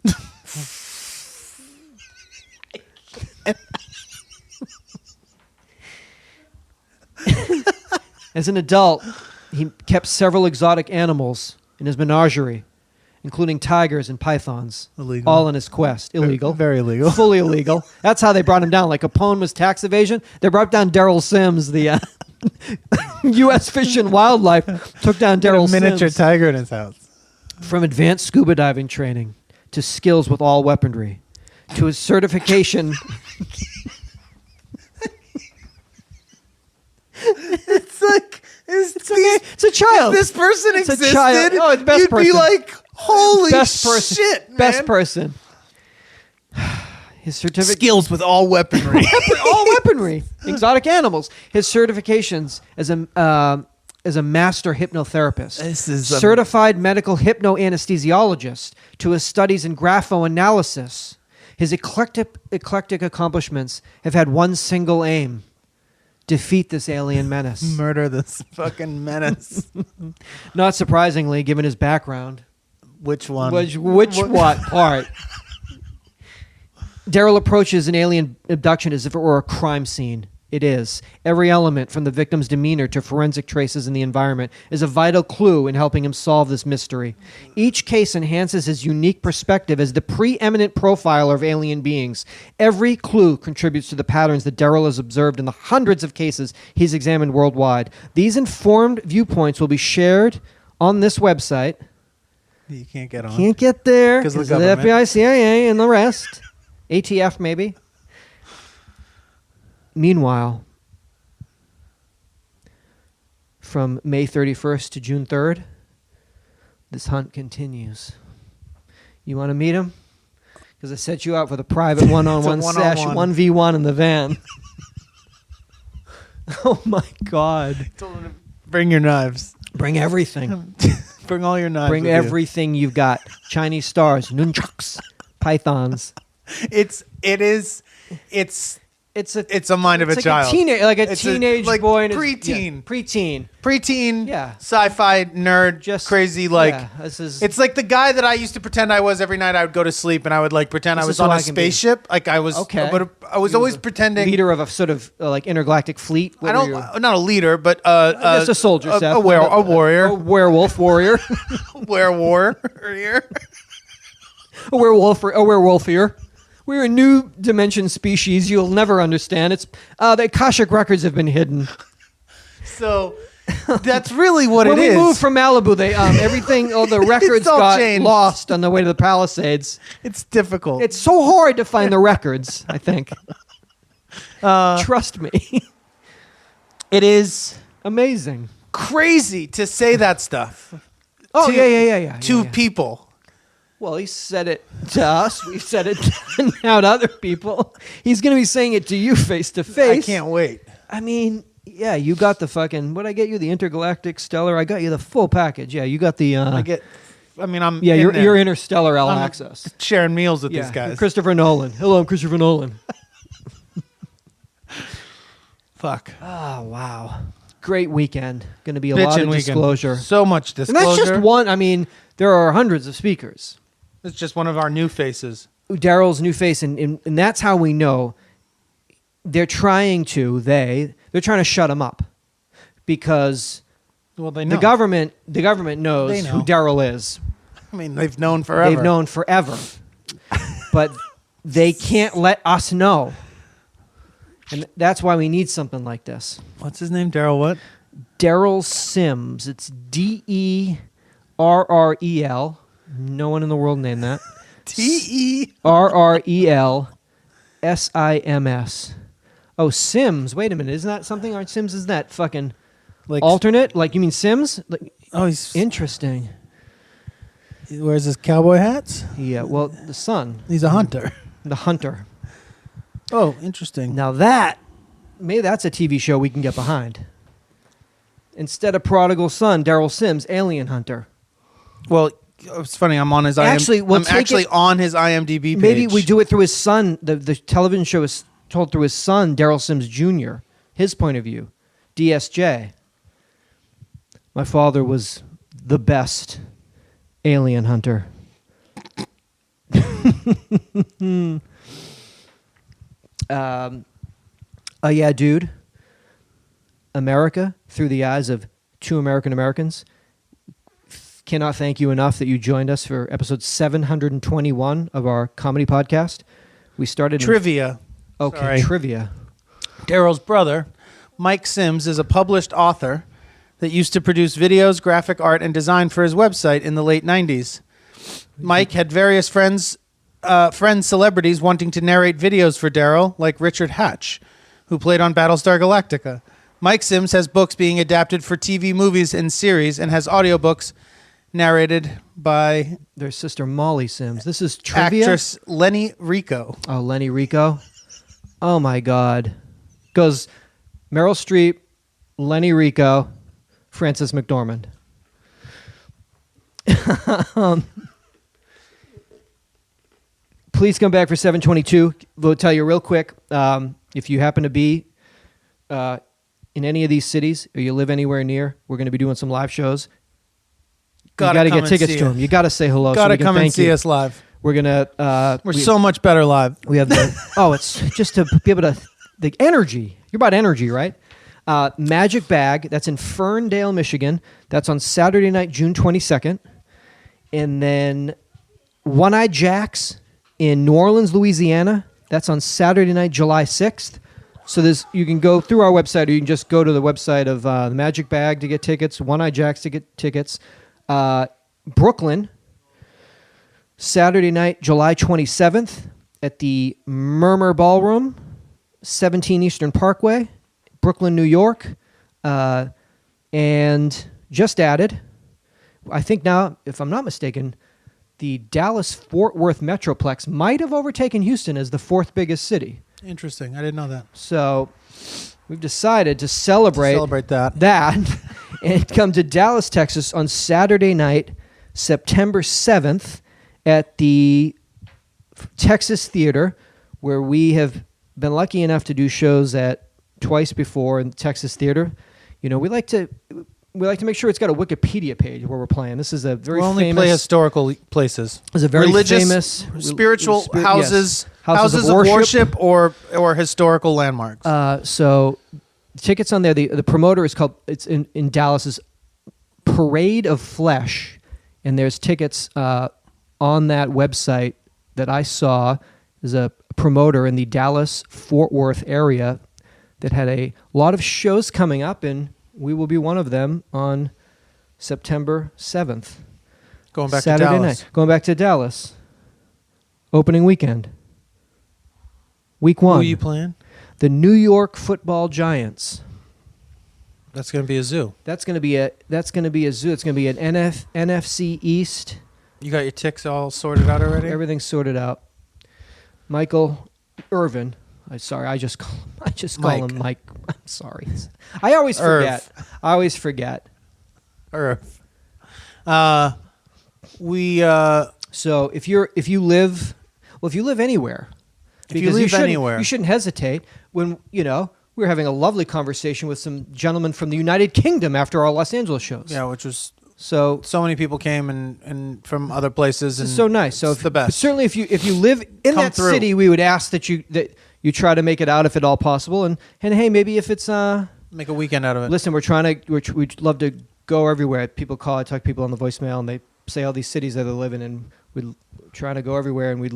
As an adult, he kept several exotic animals in his menagerie, including tigers and pythons, Illegal. all in his quest. Illegal. Very illegal. Fully illegal. That's how they brought him down. Like Capone was tax evasion, they brought down Daryl Sims, the U.S. Fish and Wildlife, took down Daryl A miniature Sims. tiger in his house. From advanced scuba diving training to skills with all weaponry to his certification. It's like It's a child. If this person It's a existed, child. Oh, it's best you'd be person. like, holy Best person. shit, man. Best person. His certificate. Skills with all weaponry. All weaponry. Exotic animals. His certifications as a master hypnotherapist. This is certified medical hypnoanesthesiologist to his studies in graphoanalysis. His eclectic accomplishments have had one single aim. Defeat this alien menace. Murder this fucking menace. Not surprisingly, given his background. Which one? Which what part? Daryl approaches an alien abduction as if it were a crime scene. It is. Every element, from the victim's demeanor to forensic traces in the environment, is a vital clue in helping him solve this mystery. Each case enhances his unique perspective as the preeminent profiler of alien beings. Every clue contributes to the patterns that Daryl has observed in the hundreds of cases he's examined worldwide. These informed viewpoints will be shared on this website. You can't get on. Can't get there 'Cause of because the of the government. FBI, CIA, and the rest. ATF, maybe. Meanwhile, from May 31st to June 3rd, this hunt continues. You want to meet him? Because I set you up with a private one-on-one It's a session, one-on-one. 1v1 in the van. Oh my God. Bring your knives. Bring everything. Bring all your knives. Bring with you. everything you've got. Chinese stars, nunchucks, pythons. It's a mind of a like child. Like a It's teenage like boy. in his- preteen. Yeah, preteen. Preteen, Yeah. sci-fi nerd, Just crazy. Like yeah, this is. it's like the guy that I used to pretend I was every night. I would go to sleep and I would like pretend I This was is on who a I can be. spaceship. Like I was. Okay. But I was He always a pretending. leader of a sort of like intergalactic fleet. What I were don't. you? Not a leader, but Just a soldier, Seth. a warrior, a werewolf warrior, warrior. a werewolfier. We're a new dimension species you'll never understand. It's the Akashic records have been hidden. So that's really what When it we is. moved from Malibu, they everything, all the records all got changed. lost on the way to the Palisades. It's difficult. It's so hard to find the records, I think. Trust me. it is Amazing. crazy to say that stuff. Oh, to- yeah. To yeah. people. Well, he said it to us. We said it now to other people. He's going to be saying it to you face to I face. can't wait. I mean, yeah, you got the fucking, what'd I get you? The intergalactic stellar? I got you the full package. Yeah, you got the, I get I mean, I'm Yeah, in there. you're interstellar all I'm access. sharing meals with Yeah, these guys. Christopher Nolan. Hello, I'm Christopher Nolan. Fuck. Oh, wow. Great weekend. Going to be a lot Bitchin' of weekend. disclosure. So much And disclosure. that's just one. I mean, there are hundreds of speakers. It's just one of our new faces. Daryl's new face, and that's how we know they're trying to shut him up because Well, they know. the government knows They know. who Daryl is. I mean, they've known forever. They've known forever, but they can't let us know, and that's why we need something like this. What's his name? Daryl what? Daryl Sims. It's Derrel. No one in the world named that. Rrelsims. Oh, Sims. Wait a minute. Isn't that something? Aren't Sims? Isn't that fucking Like alternate? Like you mean Sims? Like, Oh, he's interesting. he wears his cowboy hats. Yeah. Well, the son, He's a hunter. the hunter. Oh, interesting. Now maybe that's a TV show we can get behind. Instead of Prodigal Son, Daryl Sims, Alien Hunter. Well, it's funny. I'm on his Actually, we'll I'm take actually it- on his IMDb page. Maybe we do it through his son. The television show is told through his son, Daryl Sims Jr., his point of view. DSJ. My father was the best alien hunter. Yeah, dude. America, through the eyes of two American Americans. Cannot thank you enough that you joined us for episode 721 of our comedy podcast. We started Trivia. Okay, Sorry. trivia. Daryl's brother, Mike Sims, is a published author that used to produce videos, graphic art, and design for his website in the late 90s. Mike had various friends, celebrities wanting to narrate videos for Daryl, like Richard Hatch, who played on Battlestar Galactica. Mike Sims has books being adapted for TV, movies, and series, and has audiobooks narrated by Their sister Molly Sims. This is trivia. actress Lenny Rico. Oh, Lenny Rico. Oh my God. Goes Meryl Streep, Lenny Rico, Frances McDormand. Please come back for 722. We'll tell you real quick. If you happen to be in any of these cities or you live anywhere near, we're going to be doing some live shows. You got to get tickets to them. You got to say hello. Got so to we can come and thank see you. us live. We're gonna. We're so much better live. We have the. Oh, it's just to be able to the energy. You're about energy, right? Magic Bag. That's in Ferndale, Michigan. That's on Saturday night, June 22nd, and then One Eye Jacks in New Orleans, Louisiana. That's on Saturday night, July 6th. So you can go through our website, or you can just go to the website of the Magic Bag to get tickets. One Eye Jacks to get tickets. Brooklyn. Saturday night, July 27th at the Murmur Ballroom, 17 Eastern Parkway, Brooklyn, New York. And just added, I think now, if I'm not mistaken, the Dallas-Fort Worth Metroplex might have overtaken Houston as the fourth biggest city. Interesting. I didn't know that. So we've decided to celebrate that. and come to Dallas, Texas on Saturday night, September 7th, at the Texas Theater, where we have been lucky enough to do shows at twice before in the Texas Theater. You know, we like to make sure it's got a Wikipedia page where we're playing. This is a very We'll only famous. play historical places. It's a very religious, famous spiritual houses, yes. Houses of worship or historical landmarks. So tickets on there. The promoter is called. It's in Dallas is Parade of Flesh, and there's tickets on that website that I saw. There's a promoter in the Dallas-Fort Worth area that had a lot of shows coming up, and we will be one of them on September 7th. Going back Saturday to Dallas. night. Going back to Dallas. Opening weekend. Week 1. Who are you playing? The New York Football Giants. That's going to be a zoo. That's going to be a zoo. It's going to be an NFC East. You got your ticks all sorted out already? Everything's sorted out. Michael Irvin. I just call him Mike. I'm sorry. I always forget. Irv. We So if you live anywhere, If you because live shouldn't- anywhere. you shouldn't hesitate. When we were having a lovely conversation with some gentlemen from the United Kingdom after our Los Angeles shows. yeah, which was So so many people came and from other places. this And is so nice. So it's the best. But certainly, if you live in Come that through. city, we would ask that you try to make it out if at all possible. And hey, maybe if it's Make a weekend out of it. listen, we'd love to go everywhere. People call, I talk to people on the voicemail, and they say all these cities that they live in, and we're trying to go everywhere. And we'd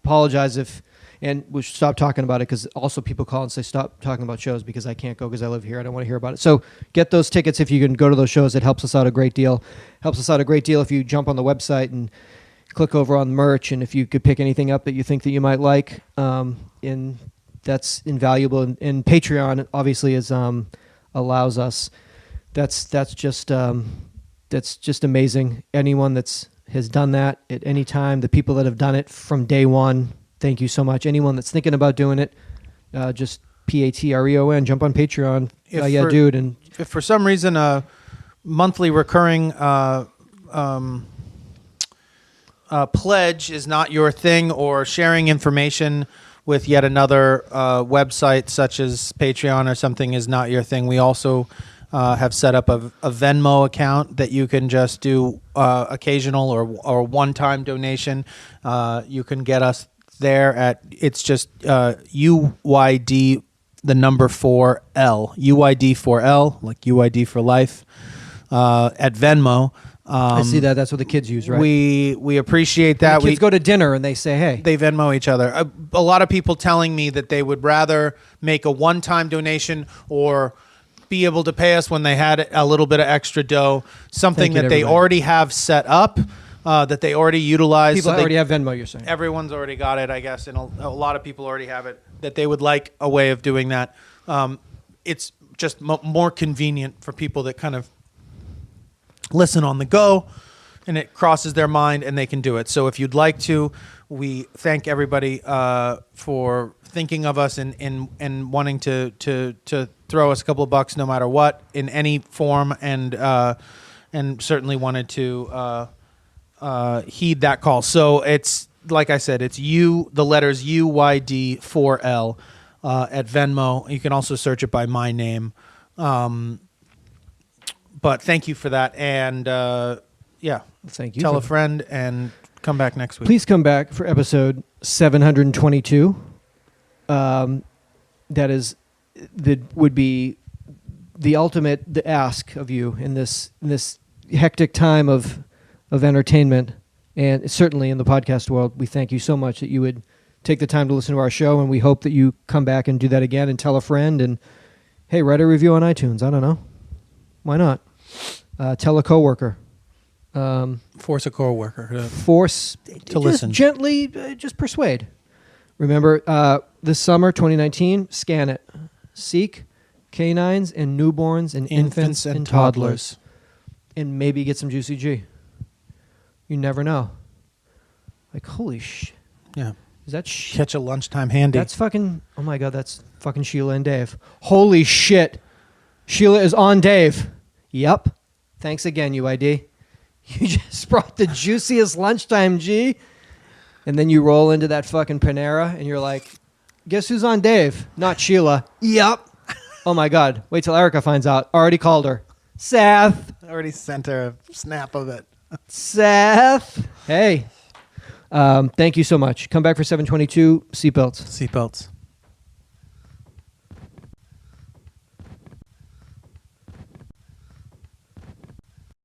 apologize if. And we should stop talking about it because also people call and say, stop talking about shows because I can't go because I live here. I don't want to hear about it. So get those tickets if you can go to those shows. It helps us out a great deal. Helps us out a great deal if you jump on the website and click over on merch. And if you could pick anything up that you think that you might like, that's invaluable. And Patreon obviously allows us. That's just amazing. Anyone has done that at any time, the people that have done it from day one, thank you so much. Anyone that's thinking about doing it, just Patreon, jump on Patreon. Dude. And If for some reason a monthly recurring pledge is not your thing, or sharing information with yet another website such as Patreon or something is not your thing, we also have set up a Venmo account that you can just do occasional or one-time donation. You can get us there at, it's just UYD the number 4L, UYD 4L, like UYD for life, at Venmo. I see that. That's what the kids use, right? We appreciate that. The kids go to dinner and they say, hey. They Venmo each other. A lot of people telling me that they would rather make a one-time donation or be able to pay us when they had a little bit of extra dough, something Thank you that to they everybody. already have set up, that they already utilize. People so already have Venmo, you're saying. Everyone's already got it, I guess, and a lot of people already have it, that they would like a way of doing that. It's just more convenient for people that kind of listen on the go, and it crosses their mind, and they can do it. So if you'd like to, we thank everybody for thinking of us and wanting to throw us a couple of bucks no matter what in any form, and certainly wanted to heed that call. So it's, like I said, it's the letters UYD4L at Venmo. You can also search it by my name. But thank you for that. And yeah, Thank you. tell a friend and come back next week. Please come back for episode 722. That would be the ultimate ask of you in this hectic time of entertainment, and certainly in the podcast world. We thank you so much that you would take the time to listen to our show, and we hope that you come back and do that again and tell a friend, and hey, write a review on iTunes. I don't know. Why not? Tell a coworker. Force a coworker To listen. Gently, just persuade. Remember, this summer, 2019, scan it. Seek canines and newborns and infants and toddlers. And maybe get some Juicy G. You never know. Like, holy shit. Yeah. Is that shit? Catch a lunchtime handy. That's fucking, oh my God, that's fucking Sheila and Dave. Holy shit. Sheila is on Dave. Yep. Thanks again, UID. You just brought the juiciest lunchtime G. And then you roll into that fucking Panera and you're like, guess who's on Dave? Not Sheila. Yep. Oh my God. Wait till Erica finds out. Already called her. Seth. I already sent her a snap of it. Seth. Hey. Thank you so much. Come back for 722. Seatbelts. Seatbelts.